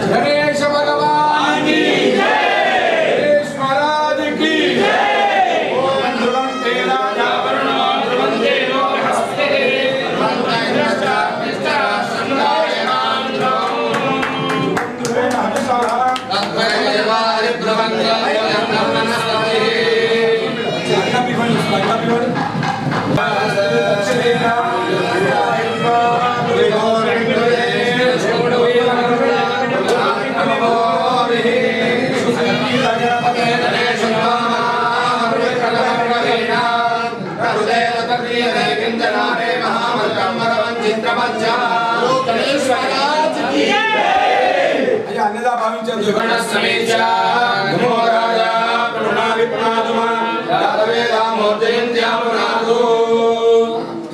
गणेश भगवान की गणेश महाराज की अन्यदा भाविंचतु समेचा नमो राजा प्रणामि प्रणामः यादवे रामोजयन्त्यामनादो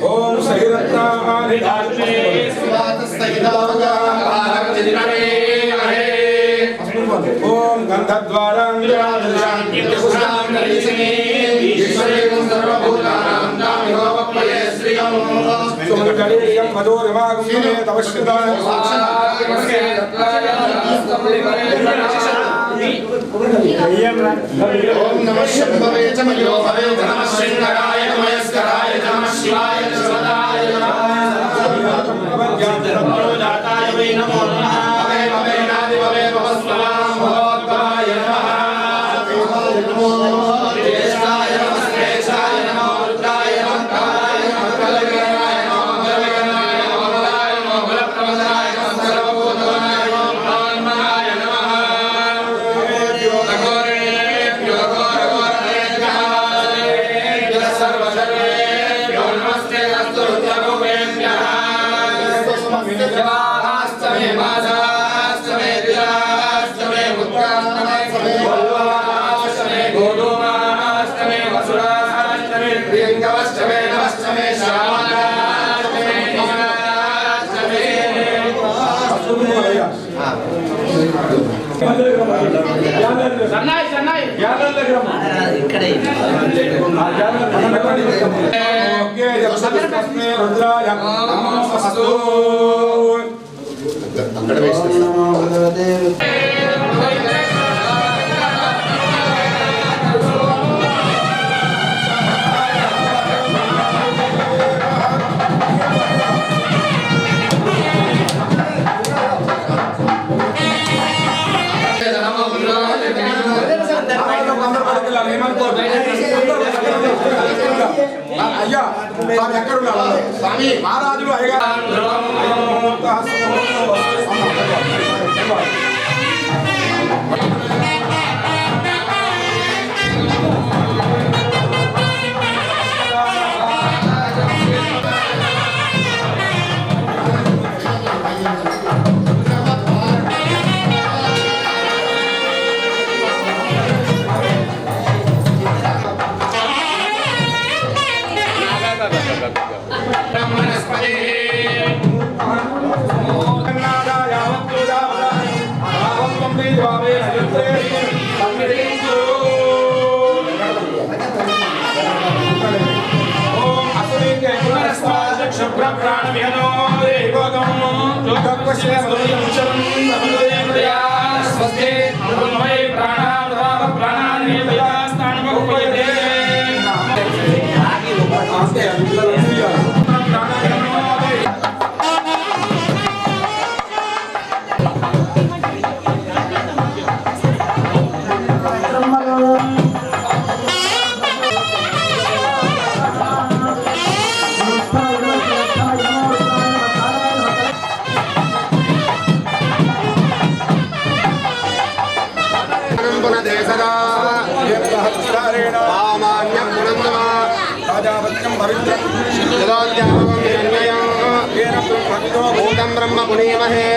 ओम सहिरत्नानि दास्मे सुवातस्तैदावगा भारतजिनमे महे ओम गंधद्वारं शांति कुशां नरीसिने ईश्वरेण सर्वभूतानां नामिहोपये श्रियं सुमकरेयं मधुरमागुणे तवश्रिता ओम नमः शंभवे च मयो भवे नमः शंकराय नमस्काराय नमः शिवाय सदाय नमः जाताय वै नमो नमः भवे भवे नादि भवे भवस्वनां भगवद्वाय नमः ज्येष्ठाय नमः श्रेष्ठाय नमः रुद्राय नमः कालाय नमः कलगणाय नमः गलगणाय नमः बलाय नमः बलप्रमदाय नमः सर्वभूतवाय नमः आत्मनाय नमः योगकोरेभ्यो घोरघोरनेभ्यः सर्वसर्वेभ्यो नमस्ते अस्तु रुद्ररूपेभ्यः जवास्तमे मासास्तमे दिलास्तमे पुत्रास्तमे वल्लभास्तमे गोधूमास्तमे वसुरास्तमे प्रियङ्गवस्तमे नमस्तमे श्रावणास्तमे निषास्तमे सन्नाई सन्नाई ज्ञानल ग्राम इकडे ओके जपसमे रुद्राय नमस्तु अక్కడ వేస్తారు అయ్యా స్వామి ఎక్కడ ఉన్నారు స్వామి మహారాజులు అయ్యా प्राणविहनो देवगं जोगपश्यस्वयंचरं तमदयमदया स्वस्ति ब्रह्मवे प्राणावधाव प्राणानि वयास्तानमुपयते ब्रह्म पुनीमहे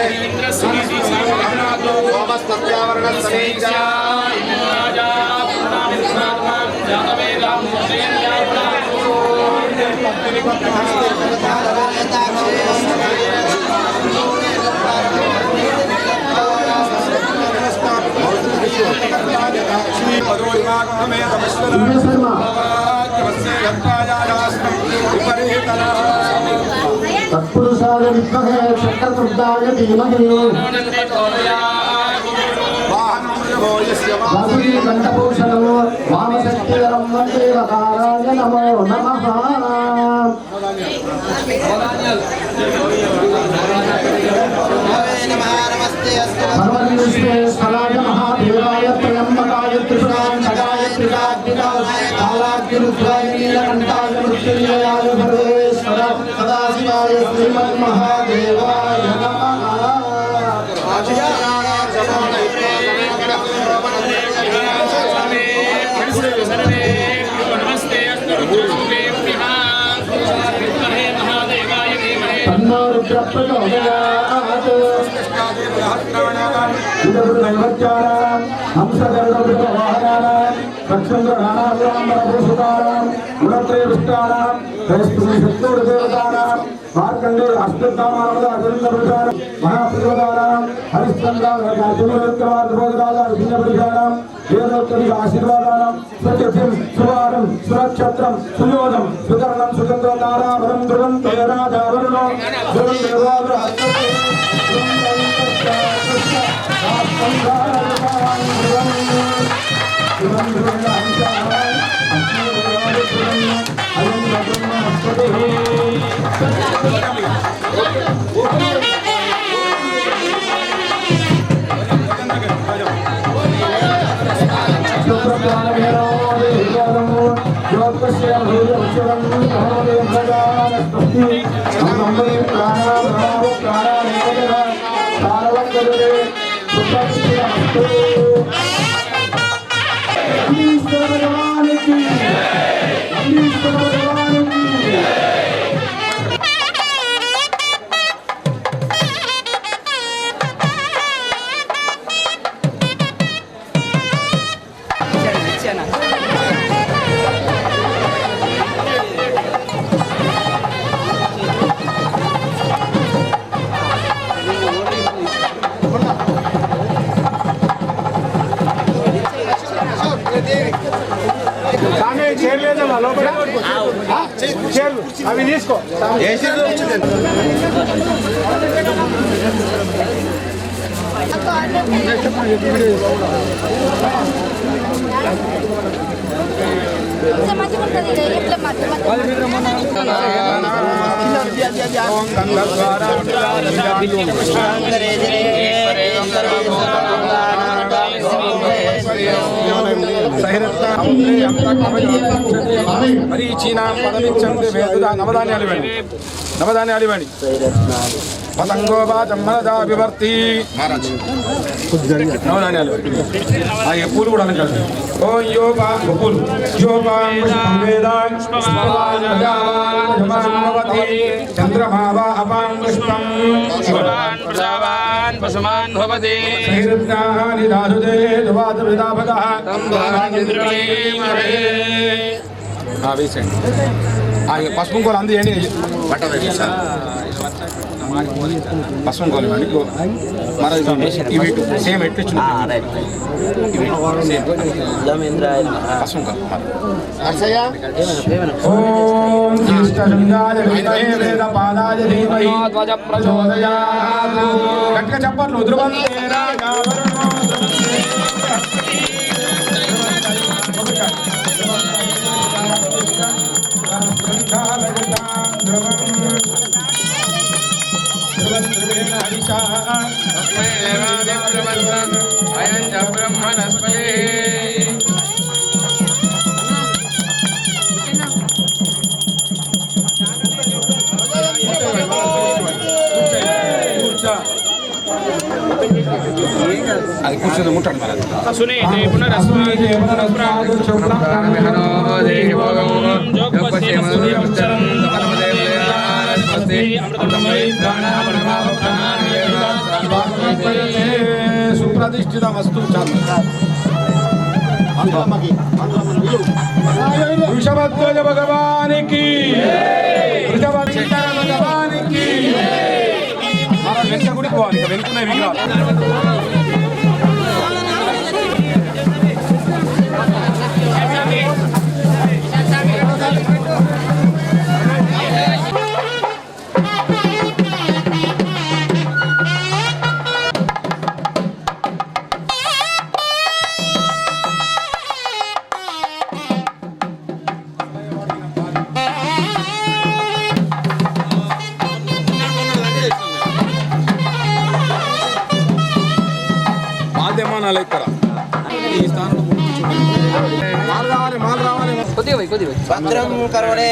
तत्पुरुषाय विद्महे शक्रतुण्डाय धीमहि वासुकीकण्ठभूषणो वामशक्तिधरं वन्दे वकाराय नमो नमः। सर्वविश्वेश्वराय महादेवाय त्र्यम्बकाय त्रिपुरान्तकाय त्रिकाग्निकाय कालाग्निरुद्राय नीलकण्ठाय मृत्युञ्जयाय सर्वेश्वर सदाशिवाय श्रीमन्महादेवाय नमः। तन्नो रुद्र प्रचोदयात्। नैवेद्यानां हंसगरुडवृषवाहनानां रक्षन्द्रनानां गुणत्रयविष्टानां त्रयस्पतिशक्तिदेवतानां मार्कण्डे अष्टधामानवदाचरिन्द्रपुरुषाणां महाप्रतिपदानां हरिश्चन्द्राचार्यविक्रमार्धबोधराजाविष्णुपुरुषाणां वेदोत्तरिक आशीर्वादानां सत्यं सुवारं सुरक्षत्रं सुयोधं सुकर्णं सुचन्द्रं नाराभरं ध्रुवं तेराजावरुणो ध्रुवं देवावृहस्तते అవి తీసుకో మరీచీనాం పదమిచ్చంది వేదుదా నవధాన్యాలు ఇవ్వండి నవధాన్యాలు ఇవ్వండి పతంగో వాచం మనదా వివర్తి నవధాన్యాలు పూలు కూడా అనకండి ఓ యోపా పూలు చంద్రమావా అపాం పుష్పం పశుమాన్ భవతి నైరుత్యాని దాసుదే దువాత విదాపదః తం దారాంద్రమేమరే వేసేయండి పసుపు కోలు అంది పట్టదండి సార్ పసుపు కోలు ఇవ్వండి మరి ఇవి సేమ్ ఎట్లు ఇచ్చిన పసుపు కోలు ఓం జ్యేష్ఠశృంగాయ విద్మహే వేదపాలాయ ధీమహి ప్రచోదయాత్. గట్టిగా చెప్పట్లు ధ్రువంతే రాజా వరుణో అది కూర్చొని ముట్టండి మరి సుప్రతిష్ఠిత వస్తు వృషభధ్వజ భగవానికి వృషభధ్వజ భగవానికి మన వెంట గుడికి పోవాలి ఇక వెనుకున్నాయి విగ్రహాలు మాధ్యమానాలు ఇక్కడ ఈ స్థానంలో మాలు రావాలి మాలు రావాలి భద్రం కరుణే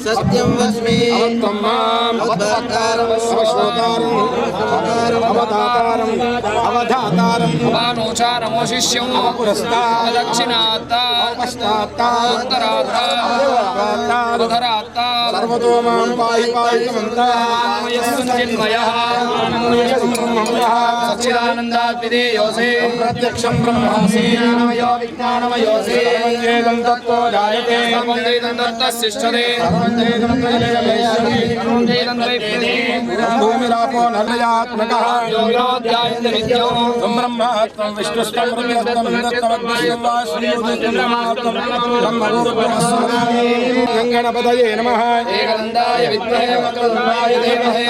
సత్యం వస్మి అవధాతారం వానోచారమో శిష్యం సర్వతో మాం పాహి పాహి సచ్చిదానందాద్విదేయోసే ప్రత్యక్షం బ్రహ్మాసి జ్ఞానమయో విజ్ఞానమయోసి సర్వం తత్తో జాయతే సర్వం జైదంతర్తశిష్టదే భూమిరాపో నర్మయాత్మకః యోగినోధ్యాయంత నిత్యం బ్రహ్మాత్మం విష్ణుస్తం రుద్రస్తం ఇంద్రస్తం గంగణపతయే నమః ఏకదంతాయ విద్మహే వక్రతుండాయ ధీమహి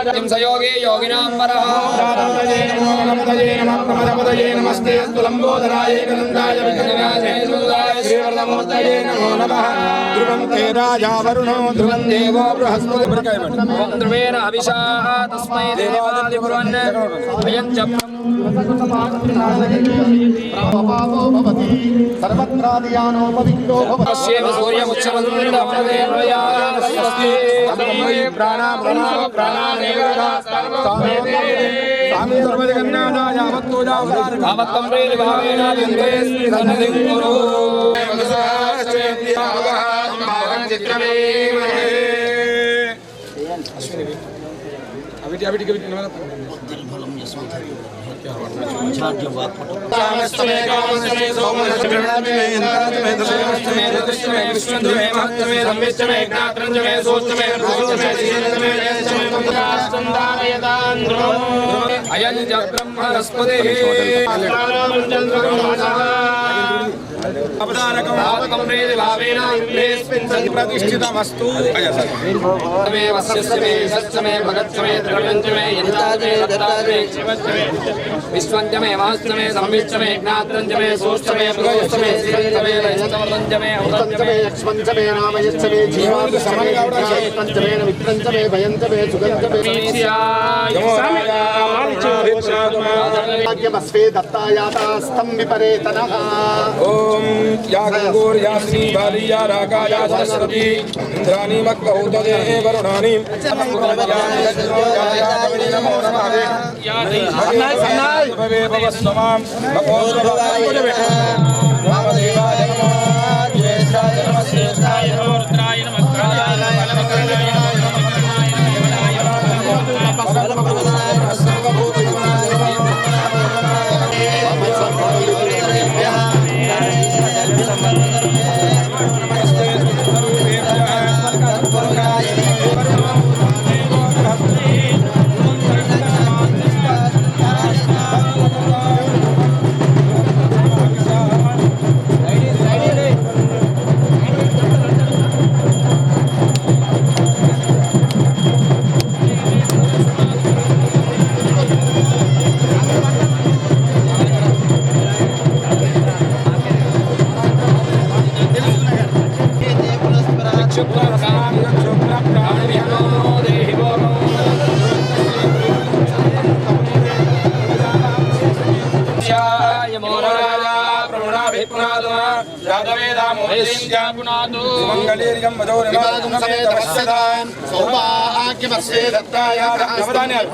కిం సయోగి యోగినాం వరః నమస్తే లంబోదరాయ ధ్రువంతే రాజా వరుణో ధ్రువం దేవో బృహస్పతి ఓం ధ్రువేణ హవిషా తస్మై దేవాదిత్య కుర్వన్ అయం చ పశ్యేమి సూర్యముచ్చమందమదేవయా స్వస్తి భావత్వం ప్రేరి భావేన లింగే శ్రీధనదిం కురు అయం చ బ్రహ్మణస్పతి ప్రతిష్ఠితమస్తు విశ్వంచమే మహస్చమే సంవిశ్చమే జ్ఞాత్రంచమే సూష్టమే పురోష్టమే శ్రీరంచమే వైష్ణవర్ధంచమే ఔరంచమే లక్ష్మణ్చమే నామయచ్చమే జీవానికి సమయమే విక్రంచమే భయంచమే సుగంచమే భాగ్యమస్వే దత్తాయాతాస్తం విపరేతనః ఓం या गंगोर्यास्मी बालिया रागाया सरस्वती इंद्राणी मक्कौतदे वरुणानी नमो नमः भवे भवस्वमां वामदेवाय नमः ज्येष्ठाय नमः श्रेष्ठाय नमः रुद्राय नमः रुद्राय मंगलेरियम मधुरम समेत वස්සदान सौभाग्यमस्ये दत्ताय नवधान्यालि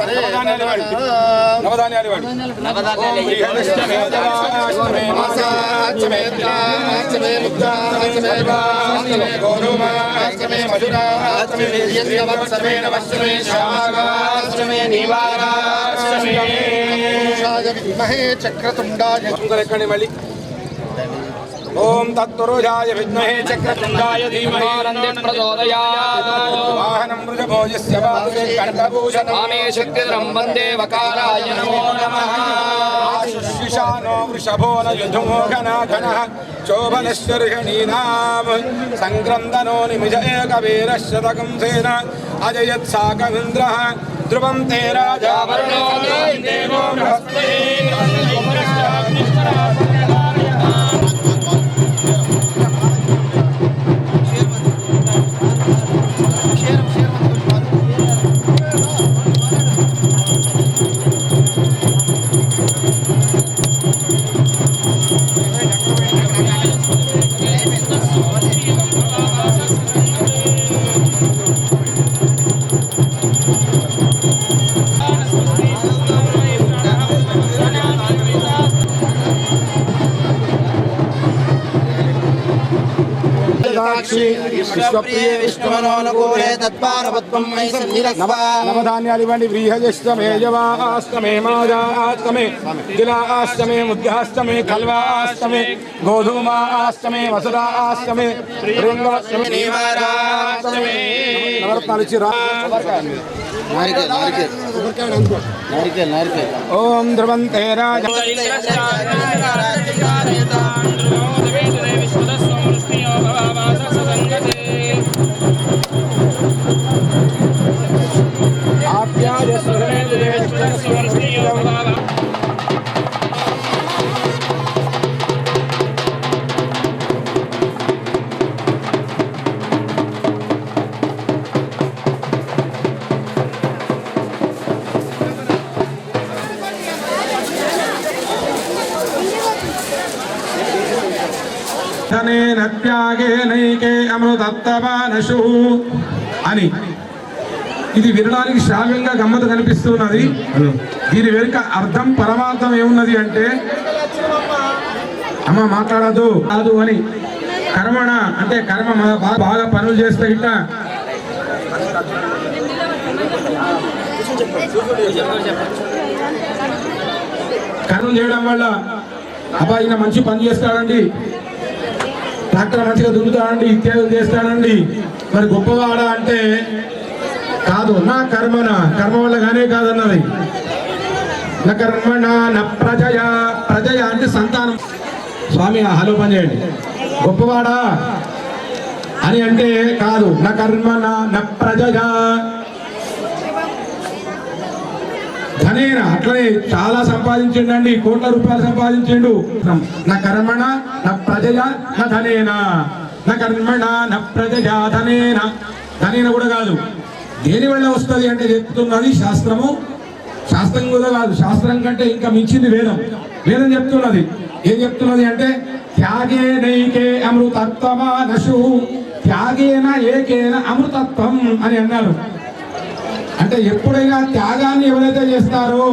चक्रतुंडाय मళ్ళీ ओम तत्पुरुषाय विद्महे चक्रतुंडाय धीमहि प्रचोदयात् वाहनं वृषभोजस्य वासुदेव कंठभूषणं मामे शक्तिधरं वन्दे वकाराय नमो नमः आशुषिषानो वृषभो न युधमोघनाघनः चोभनश्चर्षणीनां संक्रन्दनो निमिष एकवीरशतकं सेन अजयत्साकमिन्द्रः ध्रुवं ते राजा वरुणो देवो बृहस्पतिः नवधान्यालि व्रीहजष्टमे जवाष्टमे माजाष्टमे तिलाष्टमे मुद्याष्टमे खल्वाष्टमे गोधूमाष्टमे वसुराष्टमे ओम ध्रुवन्ते राजा त्यागे नैके अमृतत्वनशु అని ఇది వినడానికి శ్రావ్యంగా గమ్మత్తు కనిపిస్తున్నది. దీని వెనుక అర్థం పరమార్థం ఏమున్నది అంటే అమ్మ మాట్లాడదు కాదు అని కర్మణ అంటే కర్మ బాగా పనులు చేస్తే ఇట్ట కర్మలు చేయడం వల్ల అబ్బా ఈయన మంచి పని చేస్తాడండి, ట్రాక్టర్ మంచిగా దున్నుతాడండి, ఇత్యాదులు చేస్తాడండి, మరి గొప్పవాడా అంటే కాదు. నా కర్మన కర్మ వల్ల గానే కాదన్నది. నా కర్మణ నా ప్రజయ ప్రజయ అంటే సంతానం. స్వామి హలో పని చేయండి. గొప్పవాడా అని అంటే కాదు. నా కర్మణ నా ప్రజయ ధనేన అట్లనే చాలా సంపాదించండి, కోట్ల రూపాయలు సంపాదించండు. నా కర్మణ నా ప్రజయ నా ధనేన, నా కర్మణ నా ప్రజయ ధనేన. ధనేన కూడా కాదు. దేని వల్ల వస్తుంది అంటే చెప్తున్నది శాస్త్రము. శాస్త్రం కూడా కాదు, శాస్త్రం కంటే ఇంకా మించింది వేదం. వేదం చెప్తున్నది ఏం చెప్తున్నది అంటే త్యాగేనైకే అమృతత్వమానశు, త్యాగేన ఏకేన అమృతత్వం అని అన్నారు. అంటే ఎప్పుడైనా త్యాగాన్ని ఎవరైతే చేస్తారో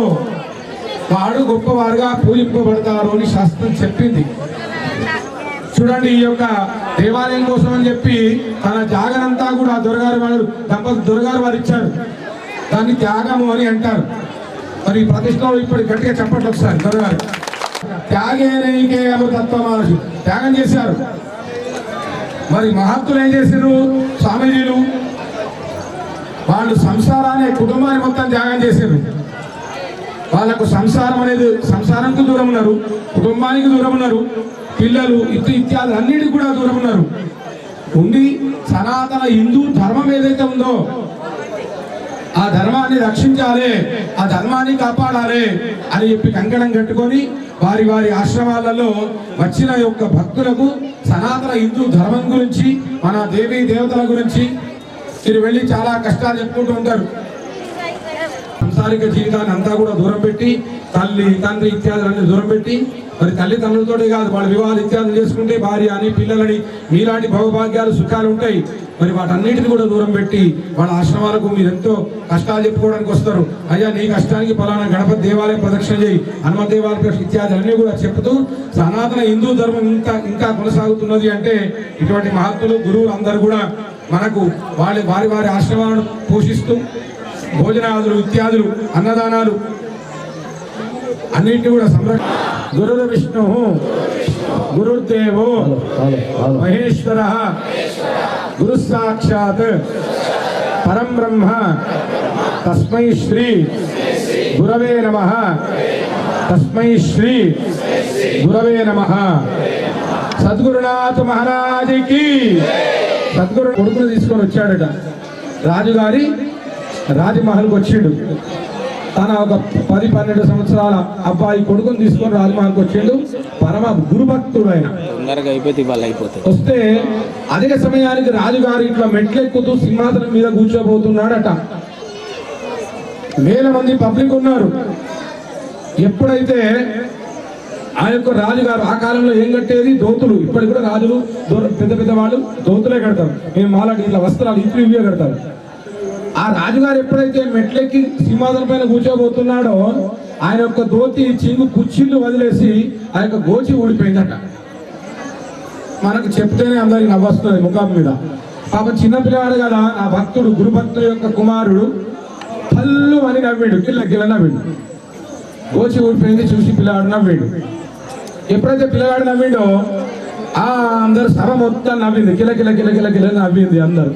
వాడు గొప్పవారుగా పూజింపబడతారు అని శాస్త్రం చెప్పింది. చూడండి, ఈ యొక్క దేవాలయం కోసం అని చెప్పి తన జాగనంతా కూడా దొరగారు వారు ఇచ్చారు. దాన్ని త్యాగము అని అంటారు. మరి ప్రతిష్టలో ఇప్పుడు గట్టిగా చెప్పండి ఒకసారి. దొరగారు త్యాగేనైకే అమృతత్వమానశు, త్యాగం చేశారు. మరి మహత్తులు ఏం చేశారు? స్వామీజీలు వాళ్ళు సంసారాన్ని, కుటుంబాన్ని మొత్తం త్యాగం చేశారు. వాళ్ళకు సంసారం అనేది, సంసారానికి దూరం ఉన్నారు, కుటుంబానికి దూరం ఉన్నారు, పిల్లలు ఇత్యాది అన్నిటికి కూడా దూరం ఉన్నారు. ఉండి సనాతన హిందూ ధర్మం ఏదైతే ఉందో ఆ ధర్మాన్ని రక్షించాలి, ఆ ధర్మాన్ని కాపాడాలి అని చెప్పి కంకణం కట్టుకొని వారి వారి ఆశ్రమాలలో వచ్చిన యొక్క భక్తులకు సనాతన హిందూ ధర్మం గురించి, మన దేవీ దేవతల గురించి మీరు వెళ్ళి చాలా కష్టాలు చెప్పుకుంటూ ఉంటారు. సంసారిక జీవితాన్ని అంతా కూడా దూరం పెట్టి, తల్లి తండ్రి ఇత్యాదులన్నీ దూరం పెట్టి, మరి తల్లిదండ్రులతోనే కాదు వాళ్ళ వివాహాలు ఇత్యాదులు చేసుకుంటే భార్య అని, పిల్లలని, మీలాంటి భోగభాగ్యాలు సుఖాలు ఉంటాయి. మరి వాటన్నిటిని కూడా దూరం పెట్టి వాళ్ళ ఆశ్రమాలకు మీరు ఎంతో కష్టాలు చెప్పుకోవడానికి వస్తారు. అయ్యా నీ కష్టానికి ఫలానా గణపతి దేవాలయం ప్రదక్షిణ చేయి, హనుమ దేవాలయం ఇత్యాది అన్నీ కూడా చెప్తూ సనాతన హిందూ ధర్మం ఇంకా కొనసాగుతున్నది అంటే ఇటువంటి మహత్తులు గురువులు అందరూ కూడా మనకు వారి వారి ఆశ్రమాలను పోషిస్తూ భోజనాదులు ఇత్యాదులు అన్నదానాలు అన్నింటినీ కూడా గురుర్ విష్ణు గురుర్దేవో మహేశ్వర గురు సాక్షాత్ పరం బ్రహ్మ తస్మై శ్రీ గురవే నమః, తస్మై శ్రీ గురవే నమః. సద్గురునాథ్ మహారాజుకి. సద్గురు కొడుకును తీసుకొని వచ్చాడట. రాజుగారి రాజమహల్కి వచ్చిండు. తన ఒక 10-12 సంవత్సరాల అబ్బాయి కొడుకుని తీసుకొని రాజమహల్కి వచ్చిండు. పరమ గురుభక్తుడు ఆయన. వస్తే అధిక సమయానికి రాజుగారు ఇట్లా మెట్లెక్కుతూ సింహాసనం మీద కూర్చోబోతున్నాడట. వేల మంది పబ్లిక్ ఉన్నారు. ఎప్పుడైతే ఆ యొక్క రాజుగారు, ఆ కాలంలో ఏం కట్టేది? దోతులు. ఇప్పటికి కూడా రాజులు పెద్ద పెద్ద వాళ్ళు దోతులే కడతారు. మేము మాలాంటి ఇట్లా వస్త్రాలు ఇవే కడతారు. ఆ రాజుగారు ఎప్పుడైతే మెట్లెక్కి సింహాసనం పైన కూర్చోబోతున్నాడో ఆయన యొక్క దోతి చింగు కుచ్చిళ్ళు వదిలేసి ఆ యొక్క గోచి ఊడిపోయిందట. మనకు చెప్తేనే అందరికి నవ్వొస్తుంది ముఖం మీద. పాపం చిన్నపిల్లవాడు కదా ఆ భక్తుడు, గురు భక్తుడు యొక్క కుమారుడు పళ్ళు అని నవ్వాడు, గిల్ల నవ్వాడు. గోచి ఊడిపోయింది చూసి పిల్లవాడు నవ్వాడు. ఎప్పుడైతే పిల్లవాడు నవ్విండో అందరు సభ మొత్తం నవ్వింది, కిల నవ్వింది అందరు.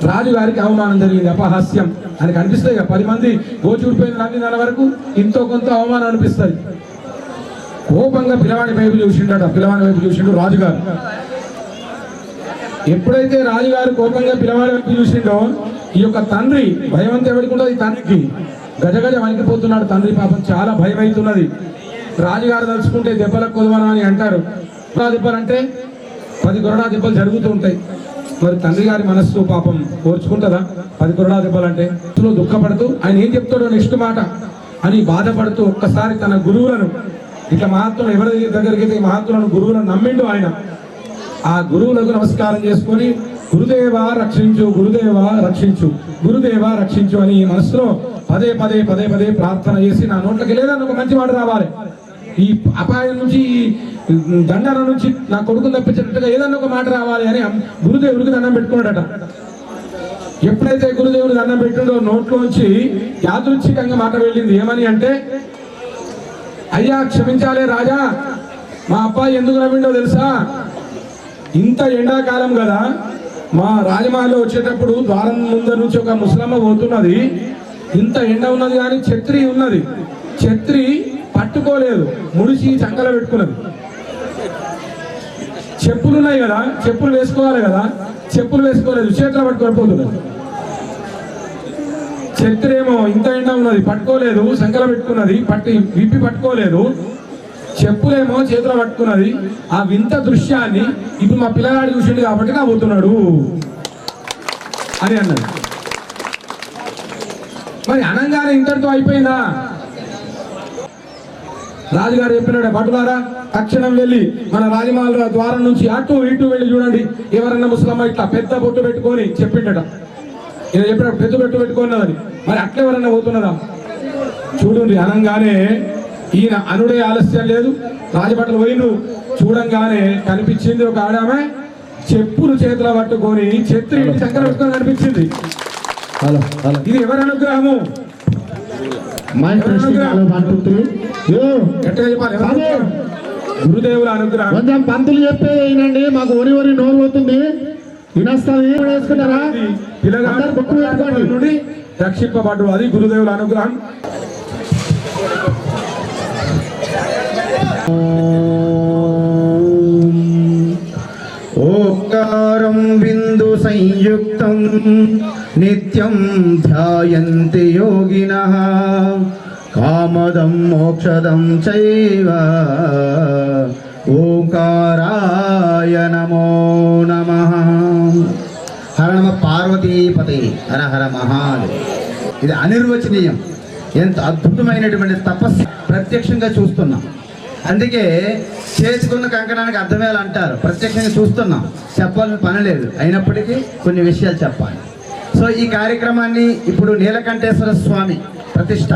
రాజుగారికి అవమానం జరిగింది, అపహాస్యం అని కనిపిస్తాయి. 10 మంది గోచి ఊడిపోయింది నవ్వింది అన్న వరకు ఇంతో కొంత అవమానం అనిపిస్తుంది. కోపంగా పిల్లవాడి వైపు చూసిండట. పిల్లవాడి వైపు చూసిండు రాజుగారు. ఎప్పుడైతే రాజుగారు కోపంగా పిల్లవాడి వైపు చూసిండో ఈ యొక్క తండ్రి, భయం అంతా ఎవరికి ఉంటుంది? తండ్రికి గజగజ వణికిపోతున్నాడు. తండ్రి పాపం చాలా భయం అవుతున్నది. రాజుగారు తలుచుకుంటే దెబ్బలకు కొదవనా అని అంటారు. దెబ్బలు అంటే 10 కొరడా దెబ్బలు జరుగుతూ ఉంటాయి. మరి తండ్రి గారి మనస్సు పాపం ఓర్చుకుంటుందా 10 కొరడా దెబ్బలు అంటే? దుఃఖపడుతూ ఆయన ఏం చెప్తాడో నెక్స్ట్ మాట అని బాధపడుతూ ఒక్కసారి తన గురువులను, ఇట్లా మహాత్ములు ఎవరి దగ్గరికి అయితే మహాత్ములను గురువులను నమ్మిండు ఆయన. ఆ గురువులకు నమస్కారం చేసుకొని గురుదేవా రక్షించు, గురుదేవా రక్షించు, గురుదేవా రక్షించు అని మనసులో పదే ప్రార్థన చేసి నా నోట్లకి లేదని ఒక మంచి మాట రావాలి, ఈ అపాయం నుంచి, ఈ దండన నుంచి నా కొడుకుని తప్పించినట్టుగా ఏదన్నా ఒక మాట రావాలి అని గురుదేవుడికి దండం పెట్టుకున్నాడట. ఎప్పుడైతే గురుదేవుడు దండం పెట్టిండో నోట్లోంచి యాదృచ్ఛికంగా మాట వెళ్ళింది. ఏమని అంటే, అయ్యా క్షమించాలే రాజా, మా అబ్బాయి ఎందుకు నవ్విండో తెలుసా? ఇంత ఎండాకాలం కదా, మా రాజమహల్లో వచ్చేటప్పుడు ద్వారం ముందర నుంచి ఒక ముసలమ్మ పోతున్నది. ఇంత ఎండ ఉన్నది కానీ ఛత్రి ఉన్నది, ఛత్రి పట్టుకోలేదు, ముడిచి చంకల పెట్టుకున్నది. చెప్పులు ఉన్నాయి కదా, చెప్పులు వేసుకోవాలి కదా, చెప్పులు వేసుకోలేదు, చేతులు పట్టుకొని పోతున్నది. ఛత్రి ఏమో ఇంత ఎండ ఉన్నది పట్టుకోలేదు, సంకల పెట్టుకున్నది, విప్పి పట్టుకోలేదు, చెప్పులేమో చేతులు పట్టుకున్నది. ఆ వింత దృశ్యాన్ని ఇప్పుడు మా పిల్లగాడు చూసిండు కాబట్టి నవ్వుతున్నాడు అని అన్నది. మరి అనంగానే ఇంతటితో అయిపోయిందా? రాజుగారు చెప్పినాడు, భటులారా తక్షణం వెళ్ళి మన రాజమహల్ ద్వారం నుంచి అటు ఇటు వెళ్ళి చూడండి, ఎవరన్నా ముసలమ్మ ఇట్లా పెద్ద బొట్టు పెట్టుకొని చెప్పిండట, ఇలా చెప్పినప్పుడు పెద్ద బొట్టు పెట్టుకున్నదని, మరి అట్లా ఎవరన్నా పోతున్నారా చూడండి. అనగానే ఈయన అనుడే ఆలస్యం లేదు, రాజభట్లు పోయిండు. చూడంగానే కనిపించింది ఒక ఆడామె చెప్పులు చేతుల పట్టుకొని చెత్రి చక్కెర పెట్టుకొని కనిపించింది. ఇది ఎవరి అనుగ్రహము? ఎట్లా చెప్పాలి? గురుదేవుల అనుగ్రహం. కొంచెం పంతులు చెప్పేది వినండి, మాకు ఒరి నోరు పోతుంది, వినస్తాను. వేసుకుంటారా పిల్లగాడు నుండి రక్షింపబడ్డు, అది గురుదేవుల అనుగ్రహం. ఓంకారం బిందు సంయుక్తం నిత్యం ధ్యాయంతి యోగినః కామదం మోక్షదం చైవ ఓంకారాయ నమో నమః. హర నమ పార్వతీపతే, హర హర మహాదేవ. ఇది అనిర్వచనీయం, ఎంత అద్భుతమైనటువంటి తపస్సు ప్రత్యక్షంగా చూస్తున్నాం. అందుకే చేసుకున్న కంకణానికి అర్థమేలా అంటారు, ప్రత్యక్షంగా చూస్తున్నాం, చెప్పాలని పని లేదు, అయినప్పటికీ కొన్ని విషయాలు చెప్పాలి. సో ఈ కార్యక్రమాన్ని ఇప్పుడు నీలకంఠేశ్వర స్వామి ప్రతిష్ట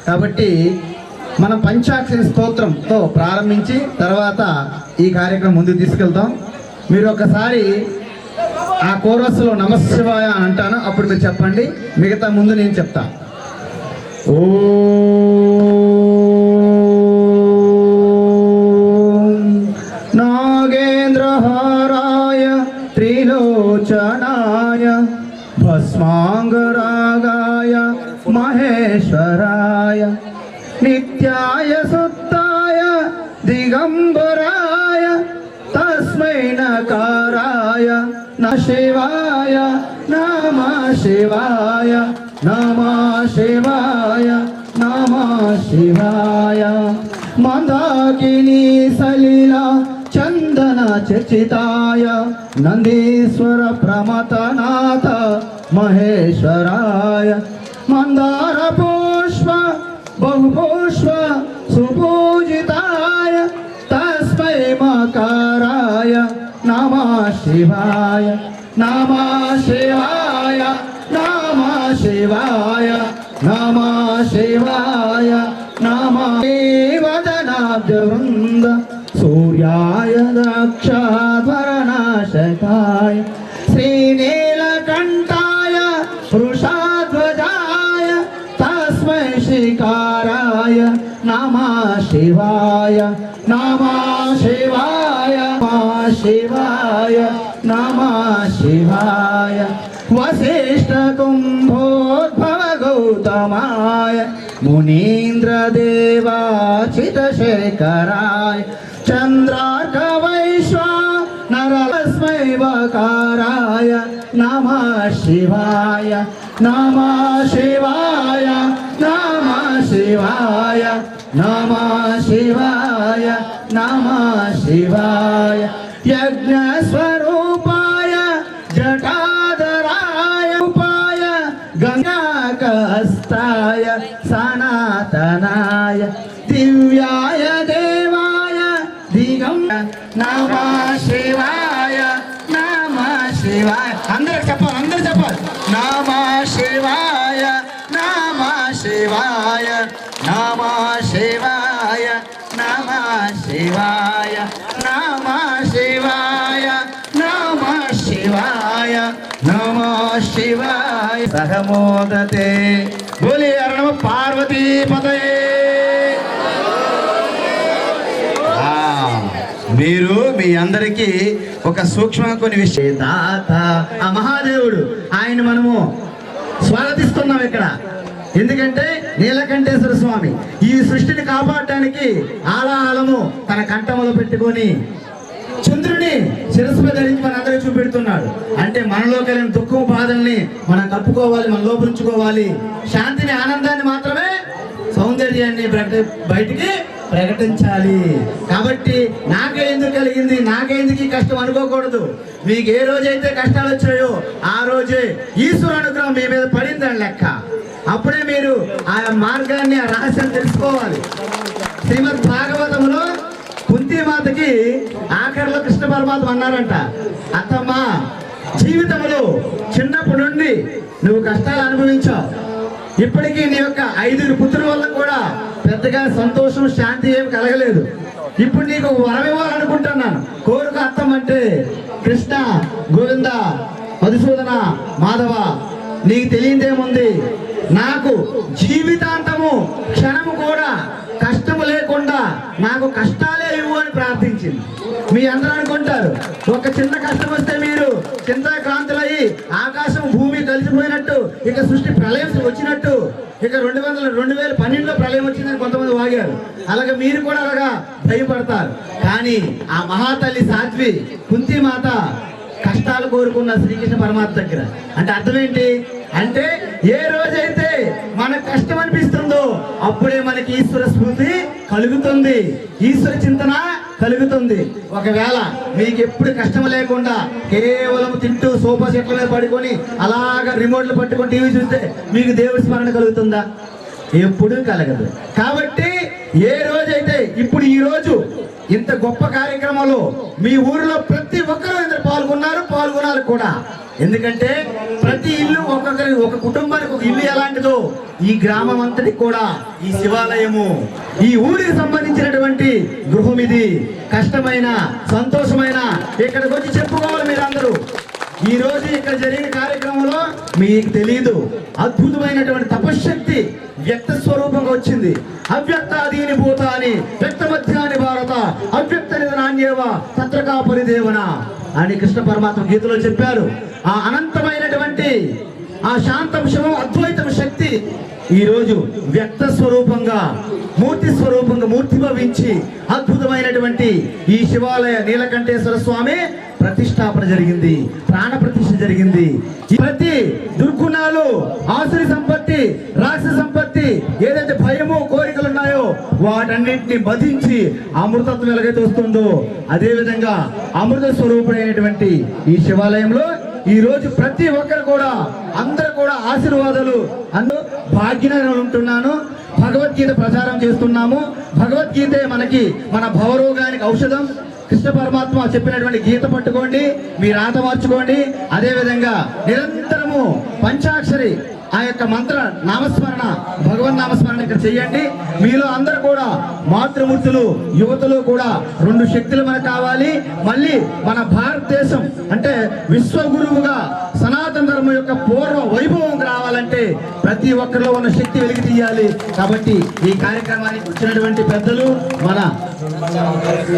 కాబట్టి మనం పంచాక్షరి స్తోత్రంతో ప్రారంభించి తర్వాత ఈ కార్యక్రమం ముందుకు తీసుకెళ్తాం. మీరు ఒకసారి ఆ కోరస్లో నమశివాయ అంటాను, అప్పుడు మీరు చెప్పండి, మిగతా ముందు నేను చెప్తాను. నాగేంద్రహారాయ త్రిలోచనాయ భస్మాంగరాగాయ మహేశ్వరాయ నిత్యాయ సుత్తాయ దిగంబరాయ తస్మై నకారాయ నమః శివాయ నమః శివాయ నమః శివాయ నమః శివాయ. మందాకిని సలీల చందన చర్చితాయ నందీశ్వర ప్రమతనాథ మహేశ్వరాయ మందార పుష్ప బహుపుష్ప సుపూజితాయ తస్మై మకారాయ నమః శివాయ నమః శివాయ నమః శివాయ నమః శివాయ నమః వదనాబ్జవృంద సూర్యాయ దక్షాధ్వరనాశకాయ శ్రీనీలకంఠాయ వృషాధ్వజాయ తస్మై శ్రీకారాయ నమః శివాయ నమః శివాయ నమః శివాయ నమః శివాయ. వశిష్ఠ కుంభోద్భవ గౌతమాయ మునీంద్రదేవాచిత శేఖరాయ చంద్రార్క వైశ్వానరస్మై వకారాయ నమః శివాయ నమః శివాయ నమః శివాయ నమః శివాయ నమః శివాయ. యజ్ఞస్వరూపాయ జటాధరాయ ఉపాయ గంగాకస్తాయ సనాతనాయ దివ్యాయ దేవాయ దిగం నమః శివాయ నమః శివాయ. అందరూ చెప్పాలి, అందరూ చెప్పాలి. నమః శివాయ నమః శివాయ నమః శివాయ నమః శివాయ నమః శివాయ నమః శివాయ నమః శివాయ. సహమోదతే బోలి హర నమ పార్వతీపతయే. మీరు మీ అందరికీ ఒక సూక్ష్మ కొన్ని విషయం దాత ఆ మహాదేవుడు, ఆయన మనము స్వాగతిస్తున్నాం ఇక్కడ. ఎందుకంటే నీలకంఠేశ్వర స్వామి ఈ సృష్టిని కాపాడటానికి ఆలాహలము తన కంఠములో పెట్టుకొని చంద్రుని శిరస్సుపై ధరించి మనందరికీ చూపెడుతున్నాడు. అంటే మనలో కలిగిన దుఃఖం బాధల్ని మనం కప్పుకోవాలి, మనం లోపరుచుకోవాలి. శాంతిని ఆనందాన్ని మాత్రమే సౌందర్యాన్ని బయటికి ప్రకటించాలి. కాబట్టి నాకే ఎందుకు కలిగింది, నాకే ఎందుకు ఈ కష్టం అనుకోకూడదు. మీకు ఏ రోజైతే కష్టాలు వచ్చాయో ఆ రోజే ఈశ్వర అనుగ్రహం మీ మీద పడిందని లెక్క. అప్పుడే మీరు ఆ మార్గాన్ని, ఆ రహస్యాన్ని తెలుసుకోవాలి. శ్రీమద్ భాగవతంలో కుంతి అత్తకి ఆఖరిలో కృష్ణ పరమాత్మ అన్నారంట, అత్తమ్మ జీవితంలో చిన్నప్పటి నుండి నువ్వు కష్టాలు అనుభవించావు, ఇప్పటికీ నీ యొక్క 5 పుత్రుల వల్ల కూడా పెద్దగా సంతోషం శాంతి ఏమి కలగలేదు. ఇప్పుడు నీకు ఒక వరం ఇవ్వాలనుకుంటున్నాను, కోరుక అత్తమ్మంటే కృష్ణ గోవింద మధుసూదన మాధవ నీకు తెలియదేముంది, నాకు జీవితాంతము క్షణము కూడా కష్టము లేకుండా నాకు కష్టాలే ఇవ్వు అని ప్రార్థించింది. మీ అందరూ అనుకుంటారు ఒక చిన్న కష్టం వస్తే మీరు చింతాక్రాంతులయ్యి ఆకాశం భూమి కలిసిపోయినట్టు, ఇక సృష్టి ప్రళయం వచ్చినట్టు, ఇక 2012లో ప్రళయం వచ్చిందని కొంతమంది వాగారు. అలాగే మీరు కూడా అలాగా భయపడతారు. కానీ ఆ మహాతల్లి సాధ్వి కుంతిమాత కష్టాలు కోరుకున్న శ్రీకృష్ణ పరమాత్మ దగ్గర. అంటే అర్థం ఏంటి అంటే ఏ రోజైతే మనకు కష్టం అనిపిస్తుందో అప్పుడే మనకి ఈశ్వర స్మృతి కలుగుతుంది, ఈశ్వర చింతన కలుగుతుంది. ఒకవేళ మీకు ఎప్పుడు కష్టం లేకుండా కేవలం తింటూ సోఫా సెట్ల మీద పడుకొని అలాగా రిమోట్లు పట్టుకొని టీవీ చూస్తే మీకు దేవుడి స్మరణ కలుగుతుందా? ఎప్పుడూ కలగదు. కాబట్టి ఏ రోజైతే ఇప్పుడు ఈ రోజు ఇంత గొప్ప కార్యక్రమంలో మీ ఊరిలో ప్రతి ఒక్కరూ ఇందులో పాల్గొనాలి కూడా. ఎందుకంటే ప్రతి ఇల్లు ఒక కుటుంబానికి ఒక ఇల్లు ఎలాంటిదో ఈ గ్రామం అంతటి కూడా ఈ శివాలయము ఈ ఊరికి సంబంధించినటువంటి గృహం. ఇది కష్టమైన సంతోషమైన ఇక్కడికి వచ్చి చెప్పుకోవాలి మీరందరూ. ఈ రోజు ఇక్కడ జరిగిన కార్యక్రమంలో మీకు తెలియదు, అద్భుతమైనటువంటి తపశక్తి వ్యక్త స్వరూపంగా వచ్చింది. అవ్యక్తాదీని భూతాని వ్యక్త మధ్యాని భారత అవ్యక్త నిధనాన్యేవ తత్రకా పరిదేవన అని కృష్ణ పరమాత్మ గీతలో చెప్పారు. ఆ అనంతమైనటువంటి ఆ శాంతం శివం అద్వైతం శక్తి ఈ రోజు వ్యక్త స్వరూపంగా మూర్తి స్వరూపంగా మూర్తిభవించి అద్భుతమైనటువంటి ఈ శివాలయ నీలకంఠేశ్వర స్వామి ప్రతిష్టాపన జరిగింది, ప్రాణ ప్రతిష్ఠ జరిగింది. ప్రతి దుర్గుణాలు, ఆసురి సంపత్తి, రాక్షస సంపత్తి, ఏదైతే భయము కోరికలు ఉన్నాయో వాటన్నింటినీ బధించి అమృతత్వం ఎలాగైతే వస్తుందో అదే విధంగా అమృత స్వరూపుడైనటువంటి ఈ శివాలయంలో ఈ రోజు ప్రతి ఒక్కరు కూడా అందరూ కూడా ఆశీర్వాదాలు భాగ్యంగా ఉంటున్నాను. భగవద్గీత ప్రచారం చేస్తున్నాము. భగవద్గీతే మనకి మన భవరోగానికి ఔషధం. కృష్ణ పరమాత్మ చెప్పినటువంటి గీత పట్టుకోండి, మీ రాత మార్చుకోండి. అదే విధంగా నిరంతరము పంచాక్షరి ఆ యొక్క మంత్ర నామస్మరణ, భగవన్ నామస్మరణ ఇక్కడ చెయ్యండి. మీలో అందరూ కూడా మాతృమూర్తులు, యువతులు కూడా 2 శక్తులు మనకు కావాలి. మళ్ళీ మన భారతదేశం అంటే విశ్వగురువుగా సనాతన ధర్మం యొక్క పూర్వ వైభవం రావాలంటే ప్రతి ఒక్కరిలో ఉన్న శక్తి వెలికి తీయాలి. కాబట్టి ఈ కార్యక్రమానికి వచ్చినటువంటి పెద్దలు మన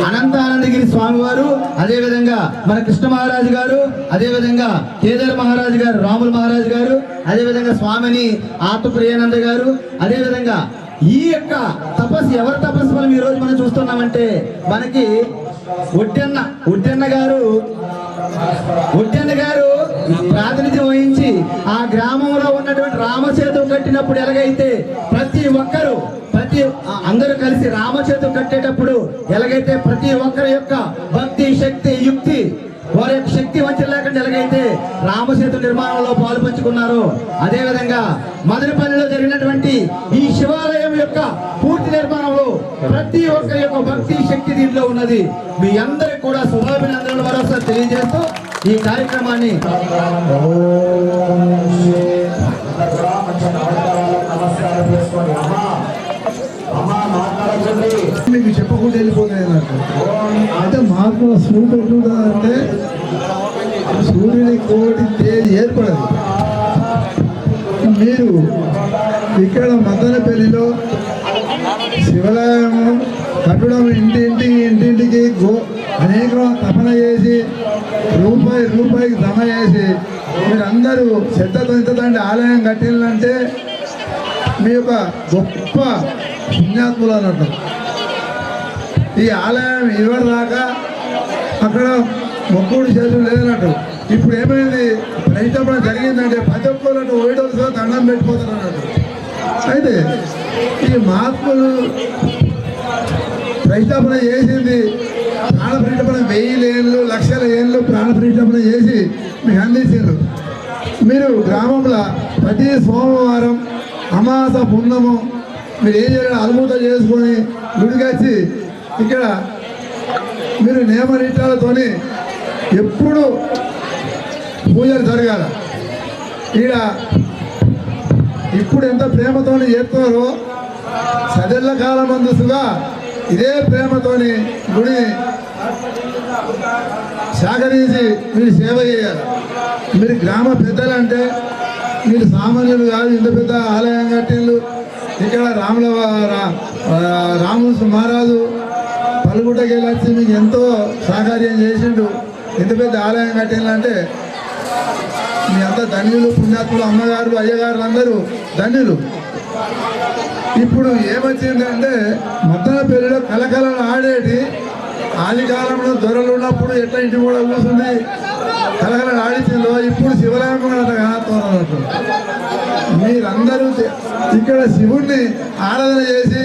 అనంత ఆనందగిరి స్వామి వారు, అదేవిధంగా మన కృష్ణ మహారాజు గారు, అదేవిధంగా కేదార్ మహారాజు గారు, రాముల మహారాజు గారు, అదేవిధంగా స్వామిని ఆత్మప్రియానంద గారు, అదేవిధంగా ఈ యొక్క తపస్సు ఎవరి తపస్సు మనం ఈ రోజు మనం చూస్తున్నామంటే మనకి ఒడ్డెన్న గారు ప్రాతినిధ్యం వహించి ఆ గ్రామంలో ఉన్నటువంటి రామసేతు కట్టినప్పుడు ఎలాగైతే అందరూ కలిసి రామసేతు కట్టేటప్పుడు ఎలాగైతే ప్రతి ఒక్కరి యొక్క భక్తి, శక్తి, యుక్తి, వారి యొక్క శక్తి వంచన లేకుండా ఎలాగైతే రామసేతు నిర్మాణంలో పాలు పంచుకున్నారో అదేవిధంగా మదనపల్లిలో జరిగినటువంటి ఈ శివాలయం యొక్క పూర్తి నిర్మాణంలో ప్రతి ఒక్కరి యొక్క భక్తి, శక్తి దీంట్లో ఉన్నది. మీ అందరికి కూడా శుభాభినందనలు మరోసారి తెలియజేస్తూ ఈ కార్యక్రమాన్ని మీకు చెప్పకుండా వెళ్ళిపోతాయి నాకు. అంటే మాకు సూట్ ఎట్లుంటుందంటే సూర్యుని కోటి తేదీ ఏర్పడదు. మీరు ఇక్కడ మదనపల్లిలో శివాలయం కట్టడం ఇంటింటికి అనేక తపన చేసి రూపాయికి జమ చేసి మీరందరూ శ్రద్ధతో ఇంతదండి ఆలయం కట్టిందంటే మీ యొక్క గొప్ప పుణ్యాత్ములు అన్నట్టు. ఈ ఆలయం ఇవ్వడం దాకా అక్కడ మొక్కుడు చేతులు లేదన్నట్టు. ఇప్పుడు ఏమైంది, ప్రతిష్టపన జరిగిందంటే ప్రతి ఒక్కరు ఓడితో దండం పెట్టిపోతారు అన్నట్టు. అయితే ఈ మహాత్ములు ప్రతిష్టపన చేసింది ప్రాణ ప్రతిష్టపన 1000 ఏళ్ళు, లక్షల ఏళ్ళు ప్రాణ ప్రతిష్టపన చేసి మీకు అందించారు. మీరు గ్రామంలో ప్రతి సోమవారం అమాస పున్నము మీరు ఏం చేయాలి అలుమూత చేసుకొని గుడికి వచ్చి ఇక్కడ మీరు నియమనిష్టాలతోని ఎప్పుడు పూజలు జరగాల. ఈడ ఇప్పుడు ఎంత ప్రేమతో చేస్తున్నారో సదెళ్ళ కాలం అందుసుగా ఇదే ప్రేమతోని గుడిని సేకరించి మీరు సేవ చేయాలి. మీరు గ్రామ పెద్దలంటే మీరు సామాన్యులు కాదు. ఇంత పెద్ద ఆలయం కట్టిండ్రు. ఇక్కడ రాములు మహారాజు పలుగుట్టకి వెళ్ళి మీకు ఎంతో సహకార్యం చేసిండు. ఇంత పెద్ద ఆలయం కట్టిండ్రు మీ అంతా ధన్యులు, పుణ్యాత్ములు, అమ్మగారు, అయ్యగారు అందరూ ధన్యులు. ఇప్పుడు ఏమొచ్చిందంటే మద్దన పెళ్లిలో కలకలను ఆడేటి ఆది కాలంలో దొరలు ఉన్నప్పుడు ఎట్లా ఇంటి కూడా కూర్చుంది కలకలను ఆడించిందో ఇప్పుడు శివరామ కానట్టు మీరందరూ ఇక్కడ శివుణ్ణి ఆరాధన చేసి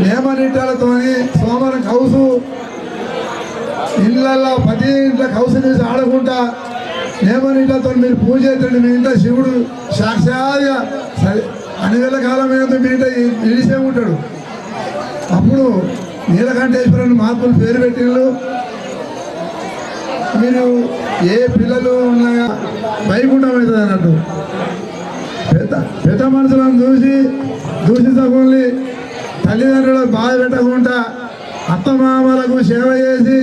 నియమనిట్టాలతోని సోమవారం కౌసు ఇళ్ళల్లో 10 ఇంట్లో కౌసు తీసి ఆడుకుంటా నియమనిట్లతో మీరు పూజ చేయండి. మీ ఇంట్లో శివుడు సాక్షాత్గా అన్ని వేల కాలం ఏంటో మీ ఇంట్లో నిలిసే ఉంటాడు. అప్పుడు నీలకంఠేశ్వరుని మార్పులు పేరు పెట్టిళ్ళు. మీరు ఏ పిల్లలు ఉన్నాయా వైకుంఠం అవుతుంది అన్నట్టు పెద్ద మనుషులను దూషించకుండా తల్లిదండ్రులకు బాధ పెట్టకుండా అత్తమామలకు సేవ చేసి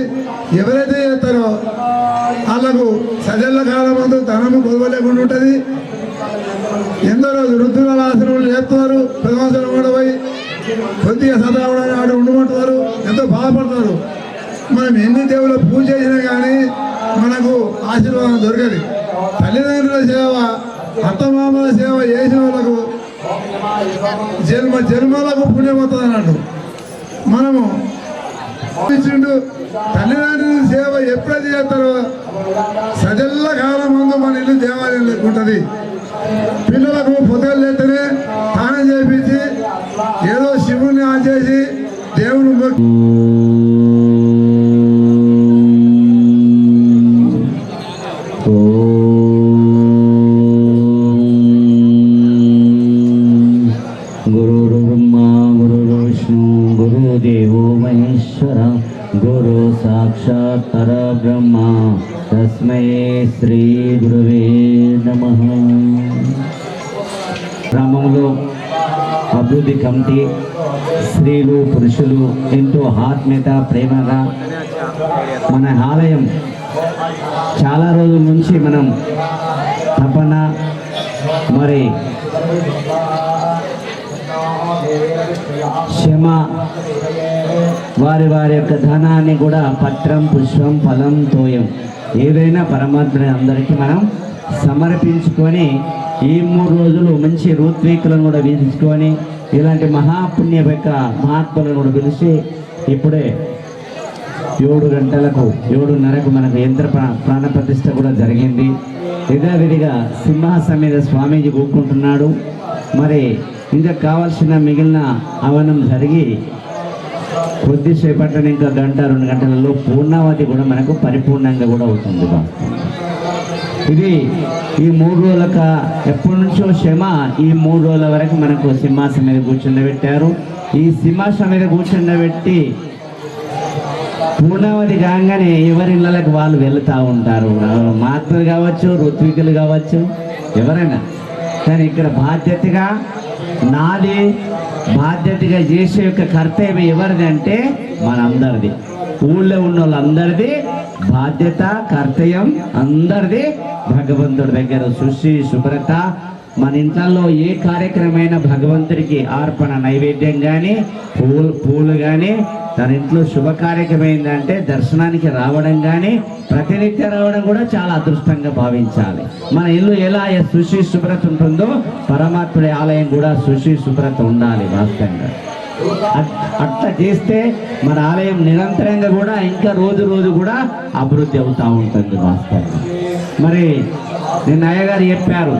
ఎవరైతే చేస్తారో వాళ్ళకు సజల్ల కాలం ముందు ధనము కొదవలేకుండా ఉంటుంది. ఎందరో వృద్ధుల ఆశ్రమాలు చేస్తున్నారు. ప్రథమాశ్రమం కూడా పోయి కొద్దిగా సదావడానికి ఆడ ఉండమంటున్నారు. ఎంతో బాధపడుతున్నారు. మనం ఎన్ని దేవుళ్ళ పూజ చేసినా కానీ మనకు ఆశీర్వాదం దొరకదు. తల్లిదండ్రుల సేవ, అత్తమామల సేవ చేసిన వాళ్ళకు జన్మలకు పుణ్యం వస్తుంది అన్నట్టు. మనము ఇచ్చిండు తల్లిదండ్రుల సేవ ఎప్పుడైతే చేస్తారో సజల్ల కాలం ముందు మన ఇల్లు దేవాలయం లేకుంటుంది. పిల్లలకు పొద్దులు లేతనే స్నానం చేపించి ఏదో శివుని ఆన్ చేసి దేవుని గురు బ్రహ్మ గురు విష్ణు గురుదేవో మహేశ్వర గురు సాక్షాత్ పరబ్రహ్మ తస్మై శ్రీ గురువే నమః. గ్రామంలో అభివృద్ధి కమిటీ స్త్రీలు పురుషులు ఎంతో ఆత్మీయత ప్రేమగా మన ఆలయం చాలా రోజుల నుంచి మనం తపన మరి క్షమ వారి యొక్క ధనాన్ని కూడా పత్రం పుష్పం ఫలం తోయం ఏదైనా పరమాత్మని అందరికీ మనం సమర్పించుకొని ఈ 3 రోజులు మంచి ఋత్వికులను కూడా వీధించుకొని ఇలాంటి మహాపుణ్య యొక్క మహాత్ములను కూడా పిలిచి ఇప్పుడే 7 గంటలకు 7:30కు మనకు యంత్ర ప్రాణ ప్రతిష్ఠ కూడా జరిగింది. యథావిధిగా సింహాసనం మీద స్వామీజీ కూర్చుంటున్నాడు. మరి ఇంకా కావాల్సిన మిగిలిన అవనం జరిగి కొద్దిసేపట్ల ఇంకా 1-2 గంటలలో పూర్ణావతి కూడా మనకు పరిపూర్ణంగా కూడా అవుతుంది. ఇది ఈ 3 రోజులక ఎప్పటి నుంచో క్షమ ఈ 3 రోజుల వరకు మనకు సింహాసనం మీద కూర్చుండబెట్టారు. ఈ సింహాసనం మీద కూర్చుండబెట్టి పూర్ణావతి కాగానే ఎవరి ఇళ్ళకి వాళ్ళు వెళుతూ ఉంటారు. మహాత్ములు కావచ్చు, ఋత్వికులు కావచ్చు, ఎవరైనా. కానీ ఇక్కడ బాధ్యతగా నాది బాధ్యతగా చేసే యొక్క కర్తవ్యం ఎవరిది అంటే మనందరిది. ఊళ్ళో ఉన్న వాళ్ళందరిది బాధ్యత, కర్తవ్యం అందరిది. భగవంతుడి దగ్గర శుచి శుభ్రత మన ఇంట్లో ఏ కార్యక్రమమైన భగవంతుడికి అర్పణ నైవేద్యం కానీ పూలు కానీ తన ఇంట్లో శుభ కార్యక్రమైందంటే దర్శనానికి రావడం కానీ ప్రతినిత్యం రావడం కూడా చాలా అదృష్టంగా భావించాలి. మన ఇల్లు ఎలా శుచి శుభ్రత ఉంటుందో పరమాత్ముడి ఆలయం కూడా శుచి శుభ్రత ఉండాలి. వాస్తవంగా అట్లా చేస్తే మన ఆలయం నిరంతరంగా కూడా ఇంకా రోజు రోజు కూడా అభివృద్ధి అవుతూ ఉంటుంది. వాస్తవంగా మరి నిన్న అయ్యగారు చెప్పారు,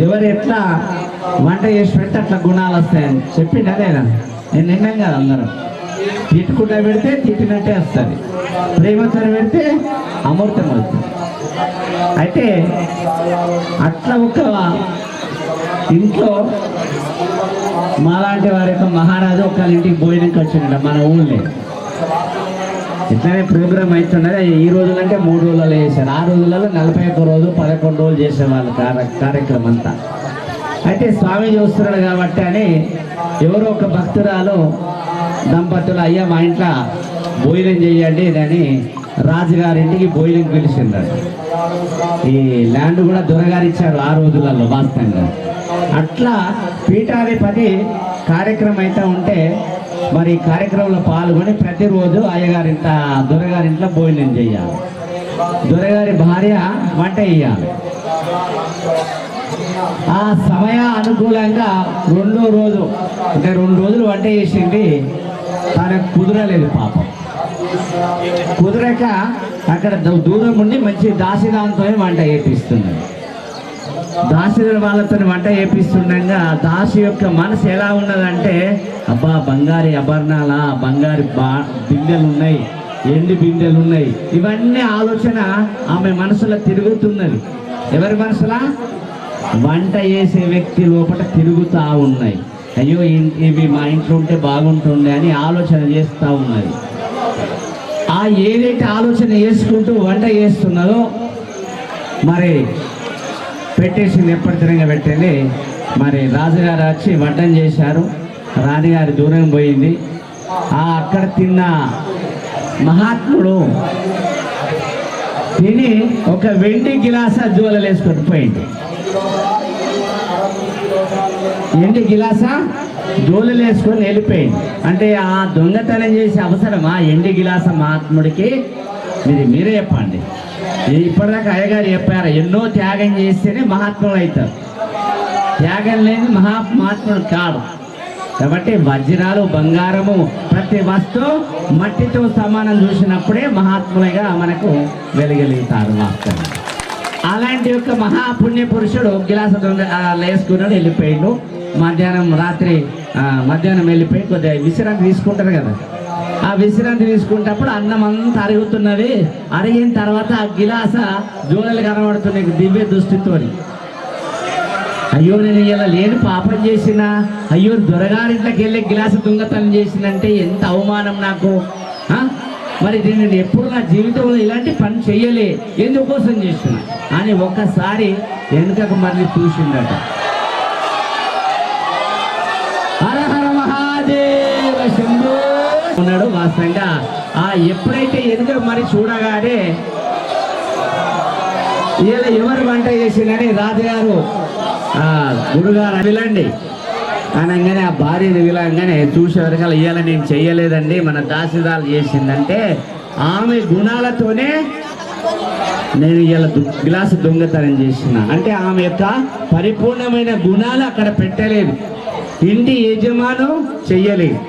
ఎవరు ఎట్లా వంట చేసి పెడితే అట్లా గుణాలు వస్తాయని చెప్పిండు. అదేనా నేను నిన్నాం కదా, అందరం తిట్టుకుంటా పెడితే తిట్టినట్టే వస్తుంది, ప్రేమతో పెడితే అమృతం అవుతుంది. అయితే అట్లా ఒక ఇంట్లో మాలాంటి వారి యొక్క మహారాజు ఒకళ్ళ ఇంటికి భోజనంకి వచ్చిండ మన ఊళ్ళో. ఇట్లనే ప్రోగ్రామ్ అవుతున్నది. ఈ రోజులంటే 3 రోజులలో చేశారు, ఆ రోజులలో 41 రోజు 11 రోజులు చేసేవాళ్ళు కార్యక్రమం అంతా. అయితే స్వామి చూస్తున్నాడు కాబట్టి అని ఎవరో ఒక భక్తురాలు దంపతులు అయ్యా మా ఇంట్లో భోజనం చేయండి అని రాజుగారింటికి భోజనం పిలిచిండ్రు. ఈ ల్యాండ్ కూడా దొరగారు ఇచ్చారు ఆ రోజులలో వాస్తవంగా. అట్లా పీఠాధిపతి కార్యక్రమం అయితే ఉంటే మరి కార్యక్రమంలో పాల్గొని ప్రతిరోజు అయ్యగారింట దొరగారింట్లో భోజనం చేయాలి. దొరగారి భార్య వంట వేయాలి. ఆ సమయ అనుకూలంగా 2వ రోజు అంటే 2 రోజులు వంట చేసింది. తనకు కుదరలేదు పాపం. కుదరక అక్కడ దూరం ఉండి మంచి దాసిదాంతో వంట చేపిస్తున్నది. దాసి వాళ్ళతో వంట చేపిస్తుండగా దాసి యొక్క మనసు ఎలా ఉన్నదంటే అబ్బా బంగారి ఆభరణాల, బంగారు బిందెలు ఉన్నాయి, ఎండు బిందెలు ఉన్నాయి, ఇవన్నీ ఆలోచన ఆమె మనసులో తిరుగుతున్నది. ఎవరి మనసులా? వంట చేసే వ్యక్తి లోపల తిరుగుతూ ఉన్నాయి. అయ్యో ఇవి మా ఇంట్లో ఉంటే బాగుంటుండే అని ఆలోచన చేస్తూ ఉన్నది. ఆ ఏదైతే ఆలోచన చేసుకుంటూ వంట చేస్తున్నదో మరి పెట్టేసింది, ఎప్పటికైనా పెట్టండి. మరి రాజుగారు వచ్చి వడ్డం చేశారు, రాణిగారి దూరం పోయింది. అక్కడ తిన్న మహాత్ముడు తిని ఒక వెండి గిలాస జోలలు వేసుకొని పోయింది. ఎండి గిలాస జోలలు వేసుకొని వెళ్ళిపోయింది. అంటే ఆ దొంగతనం చేసే అవసరమా ఎండి గిలాస మహాత్ముడికి? మీరే చెప్పండి. ఇప్పటిదాకా అయ్యగారు చెప్పారు, ఎన్నో త్యాగం చేస్తేనే మహాత్ముడు అవుతారు, త్యాగం లేని మహాత్ముడు కాదు. కాబట్టి వజ్రాలు, బంగారము, ప్రతి వస్తువు మట్టితో సమానం చూసినప్పుడే మహాత్ములుగా మనకు వెలుగలుగుతారు వాస్తవం. అలాంటి యొక్క మహాపుణ్య పురుషుడు గిలాస వేసుకున్నాడు, వెళ్ళిపోయిండు. మధ్యాహ్నం వెళ్ళిపోయి కొద్దిగా విశ్రాంతి తీసుకుంటారు కదా. ఆ విశ్రాంతి తీసుకున్నప్పుడు అన్నం అంతా అరుగుతున్నది. అరిగిన తర్వాత ఆ గిలాస జోలలు కనబడుతున్నాయి దివ్య దృష్టితో. అయ్యో నేను ఇలా లేని పాపం చేసిన, అయ్యో దొరగారింట్లోకి వెళ్ళి గిలాస దొంగతనం చేసిందంటే ఎంత అవమానం నాకు. మరి నేను ఎప్పుడు నా జీవితంలో ఇలాంటి పని చెయ్యలే, ఎందుకోసం చేసిన అని ఒక్కసారి వెనుకకు మళ్ళీ చూసిందట. హర హర మహాదేవ శంభో ఉన్నాడు వాస్తవంగా. ఎప్పుడైతే ఎదుగు మరి చూడగానే ఇలా ఎవరు వంట చేసిందని రాజుగారు గురుగారు విలండి అనగానే ఆ భార్యని విలంగానే చూసేవరకల్లా ఇవాళ నేను చెయ్యలేదండి, మన దాసిదాలు చేసిందంటే ఆమె గుణాలతోనే నేను ఇలా గ్లాసు దొంగతనం చేసిన అంటే ఆమె యొక్క పరిపూర్ణమైన గుణాలు అక్కడ పెట్టలేదు, ఇంటి యజమాను చెయ్యలేదు.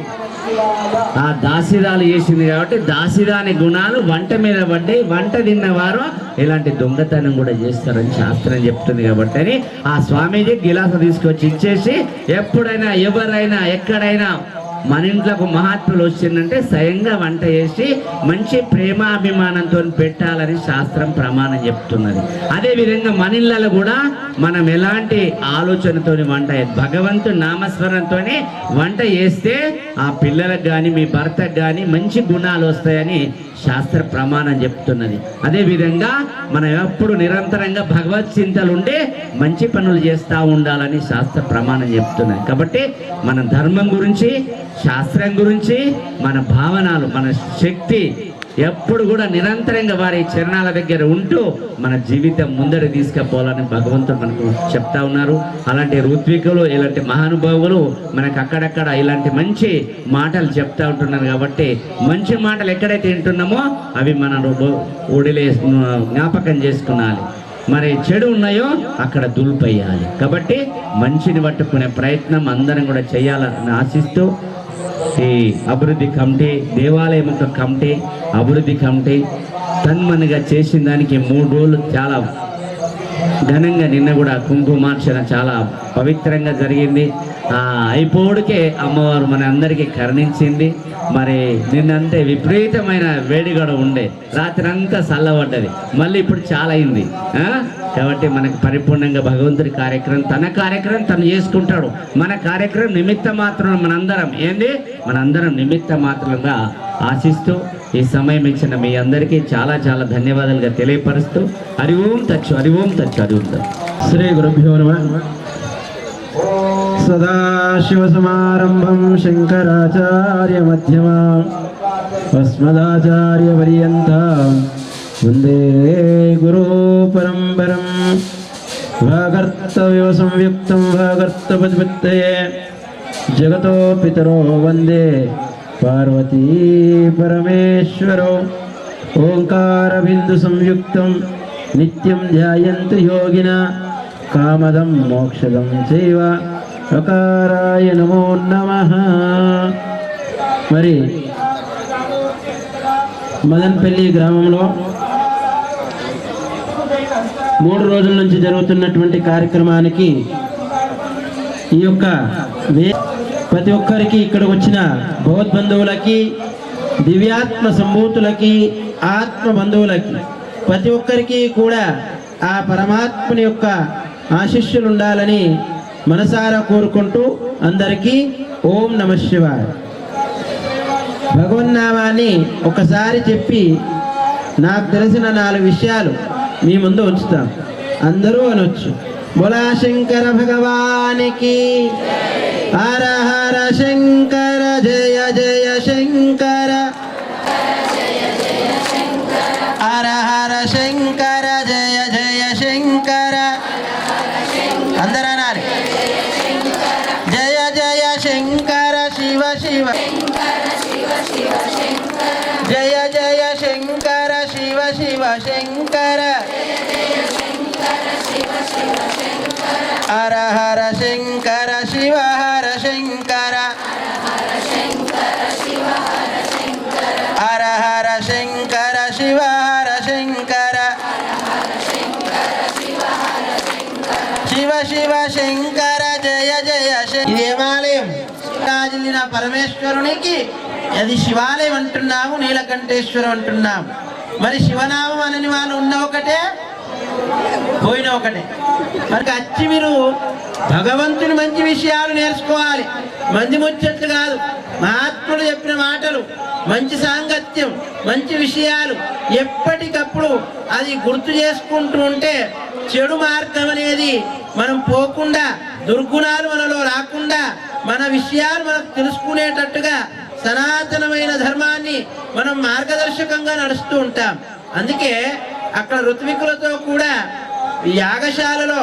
ఆ దాసిదాలు చేసింది కాబట్టి దాసిదాని గుణాలు వంట మీద పడ్డాయి. వంట తిన్నవారు ఇలాంటి దొంగతనం కూడా చేస్తారని శాస్త్రం చెప్తుంది. కాబట్టి అని ఆ స్వామీజీ గిలాస తీసుకొచ్చి ఇచ్చేసి ఎప్పుడైనా ఎవరైనా ఎక్కడైనా మన ఇంట్లోకి మహాత్ములు వచ్చిందంటే స్వయంగా వంట చేసి మంచి ప్రేమాభిమానంతో పెట్టాలని శాస్త్రం ప్రమాణం చెప్తున్నది. అదేవిధంగా మన ఇళ్ళలో కూడా మనం ఎలాంటి ఆలోచనతో వంట భగవంతుని నామస్మరణతో వంట చేస్తే ఆ పిల్లలకు కానీ మీ భర్తకు కానీ మంచి గుణాలు వస్తాయని శాస్త్ర ప్రమాణం చెప్తున్నది. అదేవిధంగా మనం ఎప్పుడు నిరంతరంగా భగవత్ చింతలు ఉండే మంచి పనులు చేస్తూ ఉండాలని శాస్త్ర ప్రమాణం చెప్తున్నది. కాబట్టి మన ధర్మం గురించి, శాస్త్రం గురించి, మన భావనలు, మన శక్తి ఎప్పుడు కూడా నిరంతరంగా వారి చరణాల దగ్గర ఉంటూ మన జీవితం ముందడి తీసుకుపోవాలని భగవంతుడు మనకు చెప్తా ఉన్నారు. అలాంటి ఋత్వికులు, ఇలాంటి మహానుభావులు మనకు అక్కడక్కడ ఇలాంటి మంచి మాటలు చెప్తా ఉంటున్నారు. కాబట్టి మంచి మాటలు ఎక్కడైతే వింటున్నామో అవి మనం జ్ఞాపకం చేసుకున్నాలి. మరి చెడు ఉన్నాయో అక్కడ దులిపేయాలి. కాబట్టి మంచిని పట్టుకునే ప్రయత్నం అందరం కూడా చేయాలని ఆశిస్తూ ఈ అభివృద్ధి కమిటీ, దేవాలయం యొక్క కమిటీ, అభివృద్ధి కమిటీ తన్మనిగా చేసిన దానికి 3 రోజులు చాలా ఘనంగా నిన్న కూడా కుంకుమార్చన చాలా పవిత్రంగా జరిగింది. అయిపోడికే అమ్మవారు మన అందరికీ కరుణించింది. మరి నిన్నంతే విపరీతమైన వేడిగడ ఉండే, రాత్రి అంతా చల్లబడ్డది, మళ్ళీ ఇప్పుడు చాలా అయింది. కాబట్టి మనకు పరిపూర్ణంగా భగవంతుడి కార్యక్రమం తన కార్యక్రమం తను చేసుకుంటాడు. మన కార్యక్రమం నిమిత్త మాత్రం మనందరం నిమిత్త మాత్రంగా ఆశిస్తూ ఈ సమయం ఇచ్చిన మీ అందరికీ చాలా చాలా ధన్యవాదాలుగా తెలియపరుస్తూ హరి ఓం తచ్చు, హరి ఓం తచ్చు, హరి ఓం తచ్చు. శ్రీ గురుభ్యో నమః. సదాశివసమారంభం శంకరాచార్య మధ్యమాం అస్మదాచార్య పర్యంతం వందే గురు పరంపరం. భాగర్తవ్య సంయుక్తం భాగర్తపతిపత్తయే జగతో పితరో వందే పార్వతీ పరమేశ్వరో. ఓంకార బిందు సంయుక్తం నిత్యం ధ్యాయంతు యోగిన కామదం మోక్షదం చైవ అకారాయ నమో నమః. మరి మదన్పల్లి గ్రామంలో 3 రోజుల నుంచి జరుగుతున్నటువంటి కార్యక్రమానికి ఈ యొక్క ప్రతి ఒక్కరికి ఇక్కడ వచ్చిన భగవద్బంధువులకి, దివ్యాత్మ సంభూతులకి, ఆత్మ బంధువులకి ప్రతి ఒక్కరికి కూడా ఆ పరమాత్మని యొక్క ఆశీస్సులు ఉండాలని మనసారా కోరుకుంటూ అందరికీ ఓం నమః శివాయ. భగవన్నామాన్ని ఒకసారి చెప్పి నాకు తెలిసిన 4 విషయాలు మీ ముందు ఉంచుతాం. అందరూ అనొచ్చు. బోలా శంకర భగవానికి, హర హర శంకర, జయ జయ శంకర, హర హర శంకర, జయ జయ శంకర. అందరూ అనాలి. జయ జయ శంకర శివ శివ, జయ జయ శంకర శివ శివ శంకర, హర హర శంకర శివ హర శంకర, హర హర శంకర శివ హర శంకర, శివ శివ శంకర, జయ జయ శంకర. దేవాలయం రాజులిన పరమేశ్వరునికి అది శివాలయం అంటున్నాము, నీలకంఠేశ్వరం అంటున్నాము. మరి శివనామం అనని వాళ్ళు ఉన్న ఒకటే, పోయిన ఒకటే. మరి వచ్చి మీరు భగవంతుని మంచి విషయాలు నేర్చుకోవాలి. మంది ముచ్చట్లు కాదు, మహాత్ముడు చెప్పిన మాటలు, మంచి సాంగత్యం, మంచి విషయాలు ఎప్పటికప్పుడు అది గుర్తు చేసుకుంటూ ఉంటే చెడు మార్గం అనేది మనం పోకుండా, దుర్గుణాలు మనలో రాకుండా, మన విషయాలు మనకు తెలుసుకునేటట్టుగా సనాతనమైన ధర్మాన్ని మనం మార్గదర్శకంగా నడుస్తూ ఉంటాం. అందుకే అక్కడ ఋత్వికులతో కూడా యాగశాలలో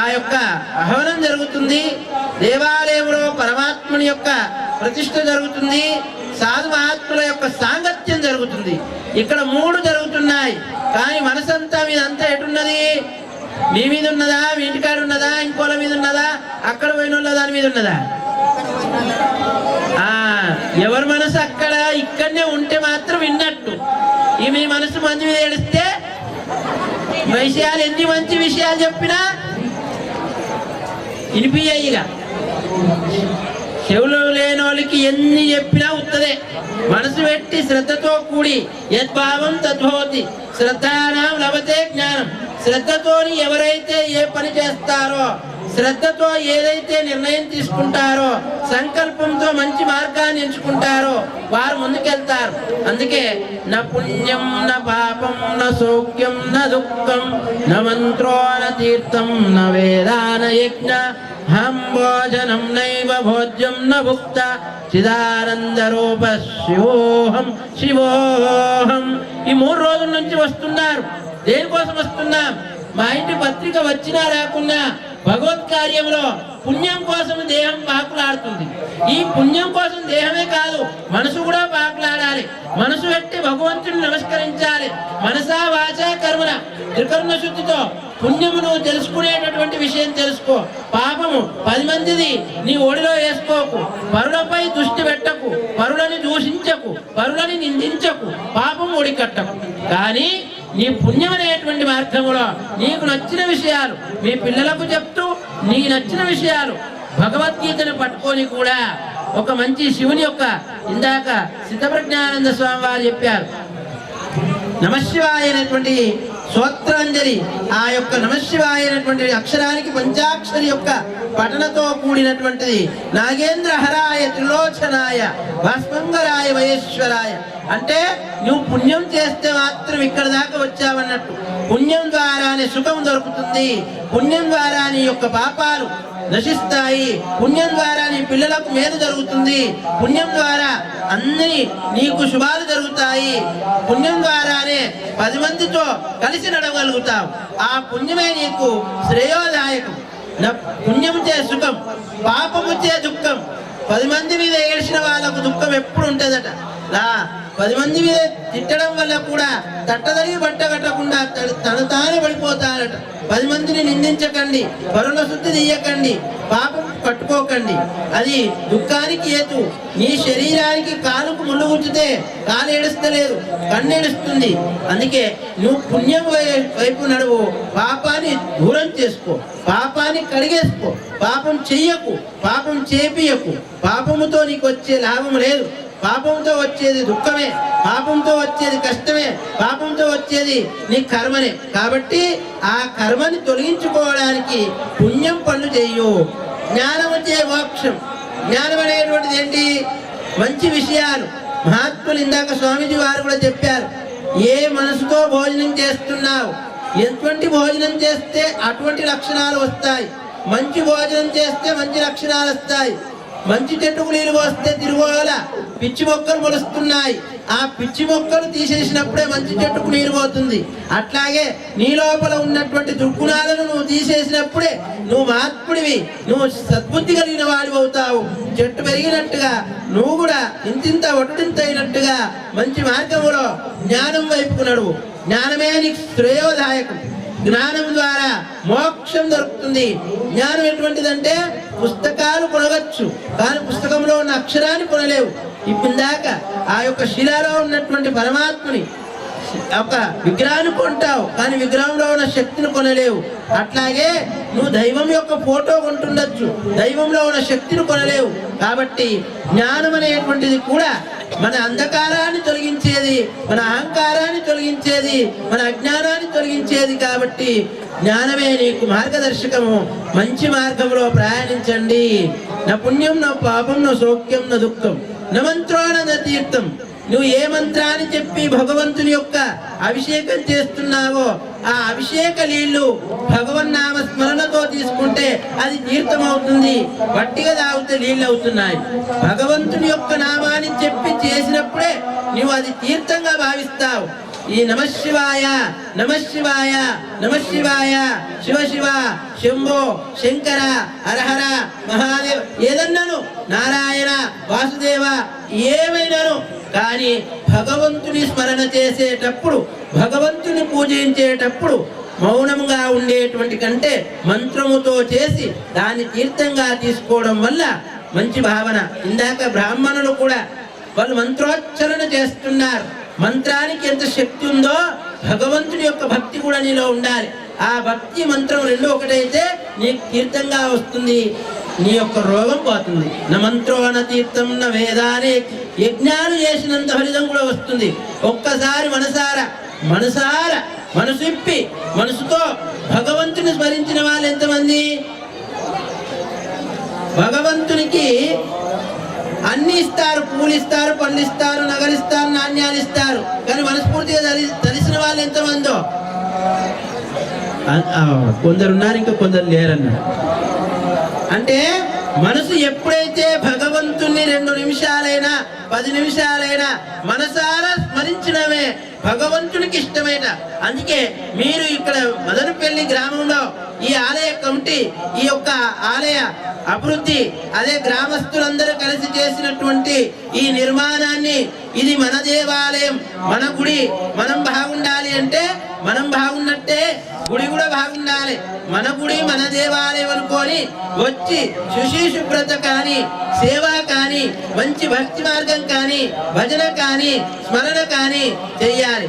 ఆ యొక్క ఆహ్వానం జరుగుతుంది. దేవాలయంలో పరమాత్ముని యొక్క ప్రతిష్ఠ జరుగుతుంది. సాధు మహాత్ముల యొక్క సాంగత్యం జరుగుతుంది. ఇక్కడ 3 జరుగుతున్నాయి. కానీ మనసంతా మీదంతా ఎటున్నది? మీ మీద ఉన్నదా? మీ ఇంటికాడ ఉన్నదా? ఇంకోళ్ళ మీద ఉన్నదా? అక్కడ పోయిన దాని మీద ఉన్నదా? ఎవరి మనసు అక్కడ ఇక్కడనే ఉంటే మాత్రం విన్నట్టు. ఈ మీ మనసు మంది మీద ఏడిస్తే విషయాలు ఎన్ని మంచి విషయాలు చెప్పినా వినిపించయ్యిగా. చెవులు లేని వాళ్ళకి ఎన్ని చెప్పినా ఉత్తదే. మనసు పెట్టి శ్రద్ధతో కూడి యద్భావం తద్భవతి, శ్రద్ధానాం లభతే జ్ఞానం. శ్రద్ధతోని ఎవరైతే ఏ పని చేస్తారో, శ్రద్ధతో ఏదైతే నిర్ణయం తీసుకుంటారో, సంకల్పంతో మంచి మార్గాన్ని ఎంచుకుంటారో వారు ముందుకెళ్తారు. అందుకే నా పుణ్యం నా పాపం నా సౌఖ్యం నా దుఃఖం నా మంత్రో నా తీర్థం నా వేదాన యజ్ఞ హం భోజనం నైవ భోజ్యం న భుక్త చిదానంద రూప శివోహం శివోహం. ఈ 3 రోజుల నుంచి వస్తున్నారు. దేనికోసం వస్తున్నాం? మా ఇంటి పత్రిక వచ్చినా రాకున్నా భగవత్ కార్యంలో పుణ్యం కోసం దేహం పాకులాడుతుంది. ఈ పుణ్యం కోసం దేహమే కాదు, మనసు కూడా పాకులాడాలి. మనసు పెట్టి భగవంతుని నమస్కరించాలి. మనసా వాచా కర్మన త్రికర్ణ శుద్ధితో పుణ్యమును తెలుసుకునేటటువంటి విషయం తెలుసుకో. పాపము 10 మందిది నీ ఒడిలో వేసుకోకు. పరులపై దృష్టి పెట్టకు, పరులని దూషించకు, పరులని నిందించకు, పాపం ఒడికట్టకు. కానీ నీ పుణ్యం అనేటువంటి మార్గంలో నీకు నచ్చిన విషయాలు మీ పిల్లలకు చెప్తూ, నీకు నచ్చిన విషయాలు భగవద్గీతను పట్టుకొని కూడా ఒక మంచి శివుని యొక్క, ఇందాక సిద్ధప్రజ్ఞానంద స్వామి వారు చెప్పారు, నమశివాయ అనేటువంటి స్తోత్రాంజలి ఆ యొక్క నమశివాయ అయినటువంటి అక్షరానికి పంచాక్షరి యొక్క పఠనతో కూడినటువంటిది. నాగేంద్ర హరాయ త్రిలోచనాయ భాస్మంగరాయ మహేశ్వరాయ అంటే నువ్వు పుణ్యం చేస్తే మాత్రం ఇక్కడ దాకా వచ్చావన్నట్టు. పుణ్యం ద్వారానే సుఖం దొరుకుతుంది, పుణ్యం ద్వారా నీ యొక్క పాపాలు నశిస్తాయి, పుణ్యం ద్వారా నీ పిల్లలకు మేలు జరుగుతుంది, పుణ్యం ద్వారా అన్ని నీకు శుభాలు జరుగుతాయి, పుణ్యం ద్వారానే 10 మందితో కలిసి నడవగలుగుతావు. ఆ పుణ్యమే నీకు శ్రేయోదాయకం. పుణ్యం చే సుఖం, పాపము చే దుఃఖం. 10 మంది మీద ఏడ్చిన వాళ్ళకు దుఃఖం ఎప్పుడు ఉంటుందట. 10 మంది మీద తిట్టడం వల్ల కూడా తట్టదగి బట్ట కట్టకుండా తను తానే పడిపోతారట. 10 మందిని నిందించకండి, పరుల శుద్ధి తీయకండి, పాపం కట్టుకోకండి, అది దుఃఖానికి హేతు. నీ శరీరానికి కాలుకు ముళ్ళు గుచ్చితే కాలు ఏడుస్తలేదు, కన్ను ఏడుస్తుంది. అందుకే నువ్వు పుణ్యం వైపు నడువు, పాపాన్ని దూరం చేసుకో, పాపాన్ని కడిగేసుకో, పాపం చెయ్యకు, పాపం చేపియకు. పాపముతో నీకు వచ్చే లాభం లేదు, పాపంతో వచ్చేది దుఃఖమే, పాపంతో వచ్చేది కష్టమే, పాపంతో వచ్చేది నీ కర్మనే. కాబట్టి ఆ కర్మని తొలగించుకోవడానికి పుణ్యం పనులు చెయ్యు. జ్ఞానం వచ్చే మోక్షం. జ్ఞానం అనేటువంటిది ఏంటి? మంచి విషయాలు. మహాత్ములు ఇందాక స్వామీజీ వారు కూడా చెప్పారు, ఏ మనసుతో భోజనం చేస్తున్నావు, ఎటువంటి భోజనం చేస్తే అటువంటి లక్షణాలు వస్తాయి. మంచి భోజనం చేస్తే మంచి లక్షణాలు వస్తాయి. మంచి చెట్టుకు నీళ్ళు పోస్తే తిరుగుల పిచ్చి మొక్కలు మొలుస్తున్నాయి. ఆ పిచ్చి మొక్కలు తీసేసినప్పుడే మంచి చెట్టుకు నీరు పోతుంది. అట్లాగే నీ లోపల ఉన్నటువంటి దుర్గుణాలను నువ్వు తీసేసినప్పుడే నువ్వు మహాత్ముడివి, నువ్వు సద్బుద్ధి కలిగిన వాడివి అవుతావు. చెట్టు పెరిగినట్టుగా నువ్వు కూడా ఇంతింత ఒటుడింత అయినట్టుగా మంచి మార్గంలో జ్ఞానం వైపుకు నడువు. జ్ఞానమే నీకు శ్రేయోదాయకం. జ్ఞానం ద్వారా మోక్షం దొరుకుతుంది. జ్ఞానం ఎటువంటిదంటే పుస్తకాలు కొనవచ్చు, కానీ పుస్తకంలో ఉన్న అక్షరాన్ని కొనలేవు. ఇప్పుడాక ఆ యొక్క శిలలో ఉన్నటువంటి పరమాత్మని ఒక విగ్రహాన్ని కొంటావు, కానీ విగ్రహంలో ఉన్న శక్తిని కొనలేవు. అట్లాగే నువ్వు దైవం యొక్క ఫోటో కొంటుండొచ్చు, దైవంలో ఉన్న శక్తిని కొనలేవు. కాబట్టి జ్ఞానం అనేటువంటిది కూడా మన అంధకారాన్ని తొలగించేది, మన అహంకారాన్ని తొలగించేది, మన అజ్ఞానాన్ని తొలగించేది. కాబట్టి జ్ఞానమే నీకు మార్గదర్శకము. మంచి మార్గంలో ప్రయాణించండి. నా పుణ్యం నా పాపం నా సౌఖ్యం నా దుఃఖం నా మంత్రోణ నా తీర్థం. నువ్వు ఏ మంత్రాన్ని చెప్పి భగవంతుని యొక్క అభిషేకం చేస్తున్నావో ఆ అభిషేక నీళ్లు భగవన్నామ స్మరణతో తీసుకుంటే అది తీర్థం అవుతుంది. వట్టిగా తాగితే నీళ్ళు అవుతున్నాయి. భగవంతుని యొక్క నామాన్ని చెప్పి చేసినప్పుడే నువ్వు అది తీర్థంగా భావిస్తావు. ఈ నమశివాయ నమశివాయ నమశివాయ శివ శివ శంభో శంకర హరహర మహాదేవ్ ఏదన్నాను, నారాయణ వాసుదేవ ఏమైనాను, కానీ భగవంతుని స్మరణ చేసేటప్పుడు, భగవంతుని పూజించేటప్పుడు మౌనంగా ఉండేటువంటి కంటే మంత్రముతో చేసి దాన్ని తీర్థంగా తీసుకోవడం వల్ల మంచి భావన. ఇందాక బ్రాహ్మణులు కూడా వాళ్ళు మంత్రోచ్చరణ చేస్తున్నారు. మంత్రానికి ఎంత శక్తి ఉందో భగవంతుని యొక్క భక్తి కూడా నీలో ఉండాలి. ఆ భక్తి మంత్రం రెండు ఒకటైతే నీకు తీర్థంగా వస్తుంది, నీ యొక్క రోగం పోతుంది. నా మంత్రో న తీర్థం న వేదానే, యజ్ఞాలు చేసినంత ఫలితం కూడా వస్తుంది. ఒక్కసారి మనసారా మనసిప్పి మనసుతో భగవంతుని స్మరించిన వాళ్ళు ఎంతమంది? భగవంతునికి అన్ని ఇస్తారు, పూలు ఇస్తారు, పండ్లు ఇస్తారు, నగలు ఇస్తారు, నాణ్యాలు ఇస్తారు, కానీ మనస్ఫూర్తిగా తెలిసిన వాళ్ళు ఎంతమందో? కొందరు ఉన్నారు, ఇంకా కొందరు లేరన్నారు. అంటే మనసు ఎప్పుడైతే భగవంతుని 2 నిమిషాలైనా 10 నిమిషాలైనా మనసారా స్మరించడమే భగవంతునికి ఇష్టమైన. అందుకే మీరు ఇక్కడ మదనపల్లి గ్రామంలో ఈ ఆలయ కమిటీ, ఈ యొక్క ఆలయ అభివృద్ధి, అదే గ్రామస్తులందరూ కలిసి చేసినటువంటి ఈ నిర్మాణాన్ని, ఇది మన దేవాలయం, మన గుడి, మనం బాగుండాలి అంటే మనం బాగున్నట్టే గుడి కూడా బాగుండాలి. మన గుడి మన దేవాలయం అనుకొని వచ్చి శుచి శుభ్రత కానీ, సేవ కానీ, మంచి భక్తి మార్గం కానీ, భజన కానీ, స్మరణ కానీ చెయ్యాలి.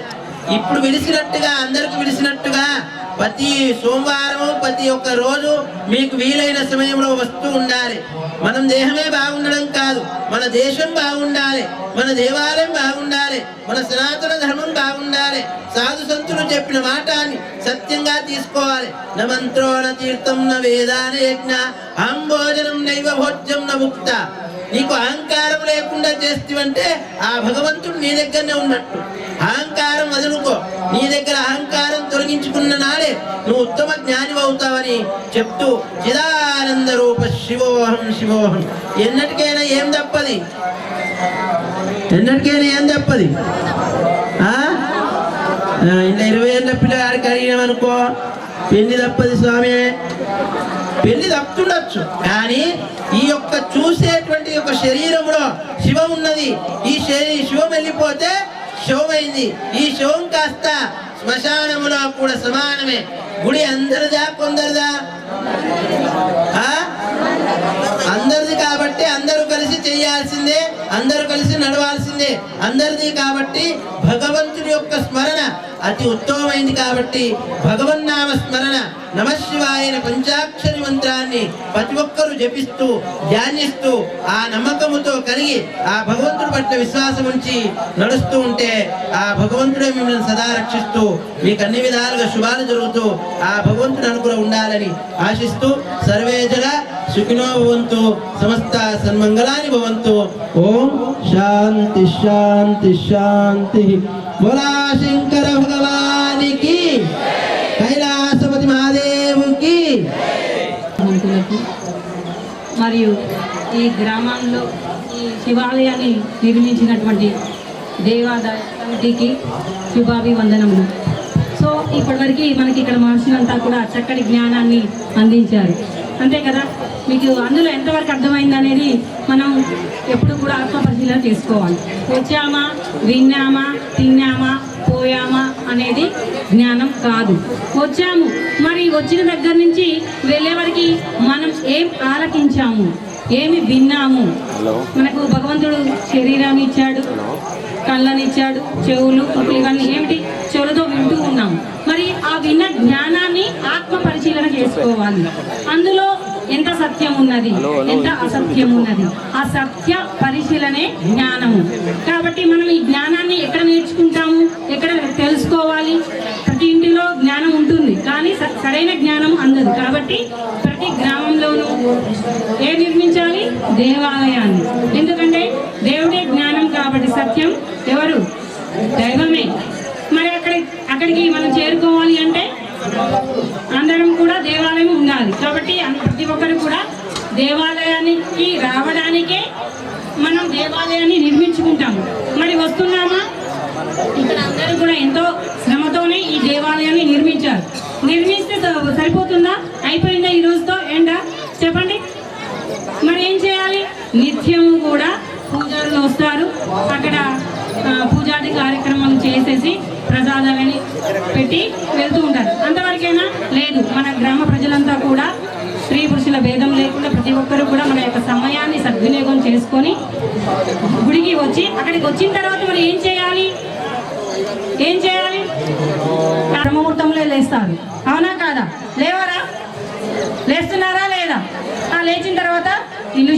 ఇప్పుడు విడిసినట్టుగా అందరికి విడిసినట్టుగా ప్రతి సోమవారం ప్రతి ఒక్క రోజు మీకు వీలైన సమయంలో వస్తూ ఉండాలి. మనం దేహమే బాగుండడం కాదు, మన దేశం బాగుండాలి, మన దేవాలయం బాగుండాలి, మన సనాతన ధర్మం బాగుండాలి, సాధు సంతులు చెప్పిన మాటని సత్యంగా తీసుకోవాలి. న మంత్రో న తీర్థం న వేదాన యజ్ఞ అంబోజనం నైవ భోజ్యం న ముక్త. నీకు అహంకారం లేకుండా చేస్తావంటే ఆ భగవంతుడు నీ దగ్గరనే ఉన్నట్టు. అహంకారం వదులుకో. నీ దగ్గర అహంకారం తొలగించుకున్న నాడే నువ్వు ఉత్తమ జ్ఞాని అవుతావని చెప్తూ చిదానంద రూప శివోహం శివోహం. ఎన్నటికైనా ఏం తప్పది, ఎన్నటికైనా ఏం తప్పది. ఇలా 20 ఏళ్ళ పిల్లగాడికి అడిగినామనుకో పెళ్లి తప్పది స్వామి, పెళ్లి తప్పుతుండొచ్చు. కానీ ఈ యొక్క చూసేటువంటి యొక్క శరీరంలో శివం ఉన్నది. ఈ శివం వెళ్ళిపోతే శవమైంది. ఈ శవం కాస్త శ్మశానములో కూడా సమానమే. గుడి అందరిదా కొందరిదా? అందరిది కాబట్టి అందరూ కలిసి చేయాల్సిందే, అందరూ కలిసి నడవాల్సిందే. అందరిది కాబట్టి భగవంతుడి యొక్క స్మరణ అతి ఉత్తమమైంది. కాబట్టి భగవన్నామ స్మరణ నమశివాయన పంచాక్షరి మంత్రాన్ని ప్రతి ఒక్కరూ జపిస్తూ ధ్యానిస్తూ ఆ నమ్మకముతో కలిగి ఆ భగవంతుడి పట్ల విశ్వాసం ఉంచి నడుస్తూ ఉంటే ఆ భగవంతుడే మిమ్మల్ని సదా రక్షిస్తూ మీకు అన్ని విధాలుగా శుభాలు జరుగుతూ ఆ భగవంతుడి అనుగ్రహం ఉండాలని ఆశిస్తూ సర్వే జన సుఖినో భవంతు, సమస్త సన్మంగళాని భవంతు. ఓం శాంతి శాంతి శాంతి. బోలా శంకర భగవానికి, కైలాసపతి మహాదేవుకి. మరియు ఈ గ్రామంలో ఈ శివాలయాన్ని నిర్మించినటువంటి దేవాదాయ కమిటీకి శుభాభివందనములు. సో ఇప్పటివరకు మనకి ఇక్కడ మహర్షులంతా కూడా చక్కటి జ్ఞానాన్ని అందించారు, అంతే కదా. మీకు అందులో ఎంతవరకు అర్థమైంది అనేది మనం ఎప్పుడు కూడా ఆత్మపరిశీలన చేసుకోవాలి. వచ్చామా, విన్నామా, తిన్నామా, పోయామా అనేది జ్ఞానం కాదు. వచ్చాము, మరి వచ్చిన దగ్గర నుంచి వెళ్ళే వరకు మనం ఏం ఆలకించాము, ఏమి విన్నాము. మనకు భగవంతుడు శరీరాన్ని ఇచ్చాడు, కళ్ళనిచ్చాడు, చెవులు, ఇవన్నీ ఏమిటి చెవులతో వింటూ ఉన్నాము. మరి ఆ విన్న జ్ఞానాన్ని ఆత్మ పరిశీలన చేసుకోవాలి. అందులో ఎంత సత్యం ఉన్నది, ఎంత అసత్యం ఉన్నది, ఆ సత్య పరిశీలనే జ్ఞానము. కాబట్టి మనం ఈ జ్ఞానాన్ని ఎక్కడ నేర్చుకుంటాము, ఎక్కడ తెలుసుకోవాలి. ప్రతి ఇంటిలో జ్ఞానం ఉంటుంది, కానీ సరైన జ్ఞానం అందదు. కాబట్టి ప్రతి గ్రామంలోనూ ఏ నిర్మించాలి? దేవాలయాన్ని. ఎందుకంటే దేవుడే జ్ఞానం కాబట్టి సత్యం ఎవరు? దైవమే. మరి అక్కడికి మనం చేరుకోవాలి అంటే అందరం కూడా దేవాలయం ఉండాలి. కాబట్టి ప్రతి ఒక్కరు కూడా దేవాలయానికి రావడానికే మనం దేవాలయాన్ని నిర్మించుకుంటాము. మరి వస్తున్నామా? ఇక్కడ అందరూ కూడా ఎంతో శ్రమతోనే ఈ దేవాలయాన్ని నిర్మించారు. నిర్మిస్తే సరిపోతుందా? అయిపోయిందా ఈ రోజుతో? ఏంటా చెప్పండి. మరి ఏం చేయాలి? నిత్యము కూడా పూజారులు వస్తారు, అక్కడ పూజాది కార్యక్రమాలు చేసేసి ప్రసాదాలని పెట్టి వెళ్తూ ఉంటారు. అంతవరకైనా లేదు. మన గ్రామ ప్రజలంతా కూడా స్త్రీ పురుషుల భేదం లేకుండా ప్రతి ఒక్కరు కూడా మన యొక్క సమయాన్ని సద్వినియోగం చేసుకొని గుడికి వచ్చి అక్కడికి వచ్చిన తర్వాత మరి ఏం చేయాలి? ఏం చేయాలి? బ్రహ్మముహూర్తంలో లేస్తారు, అవునా కాదా? లేవరా? లేస్తున్నారా లేదా? లేచిన తర్వాత ఇల్లు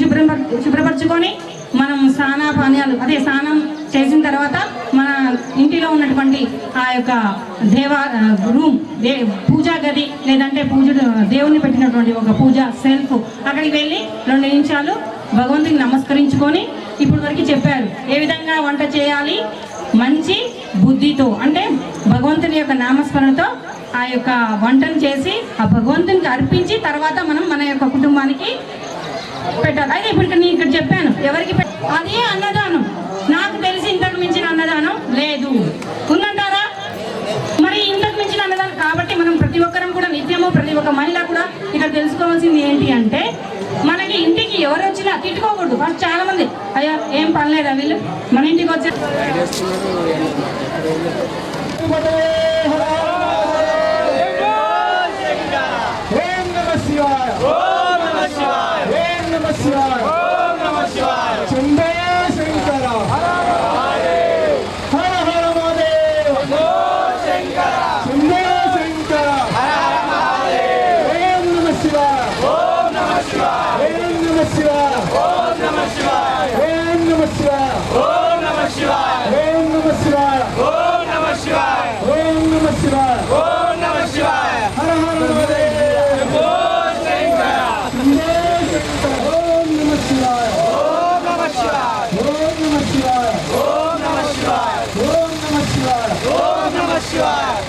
శుభ్రపరచుకొని మనం స్నానాపానీయాలు స్నానం చేసిన తర్వాత మన ఇంటిలో ఉన్నటువంటి ఆ యొక్క రూమ్, పూజా గది, లేదంటే దేవుని పెట్టినటువంటి ఒక పూజా సెల్ఫ్, అక్కడికి వెళ్ళి 2 నిమిషాలు భగవంతునికి నమస్కరించుకొని ఇప్పుడు వరకు చెప్పారు ఏ విధంగా వంట చేయాలి. మంచి బుద్ధితో, అంటే భగవంతుని యొక్క నామస్మరణతో ఆ యొక్క వంటను చేసి ఆ భగవంతునికి అర్పించి తర్వాత మనం మన యొక్క కుటుంబానికి పెట్టాలి. అయితే ఇప్పుడు నేను ఇక్కడ చెప్పాను ఎవరికి అదే అన్నదానం. నాకు తెలిసి ఇంతకు మించిన అన్నదానం లేదు. ఉందంటారా? మరి ఇంతకు మించిన అన్నదానం కాబట్టి మనం ప్రతి ఒక్కరం కూడా నిత్యము ప్రతి ఒక్క మహిళ కూడా ఇక్కడ తెలుసుకోవాల్సింది ఏంటి అంటే, మనకి ఇంటికి ఎవరు వచ్చినా తిట్టుకోకూడదు. ఫస్ట్ చాలా మంది అయ్యా ఏం పనిలేదా వీళ్ళు మన ఇంటికి వచ్చే ఓం నమః శివాయ. Namaskar.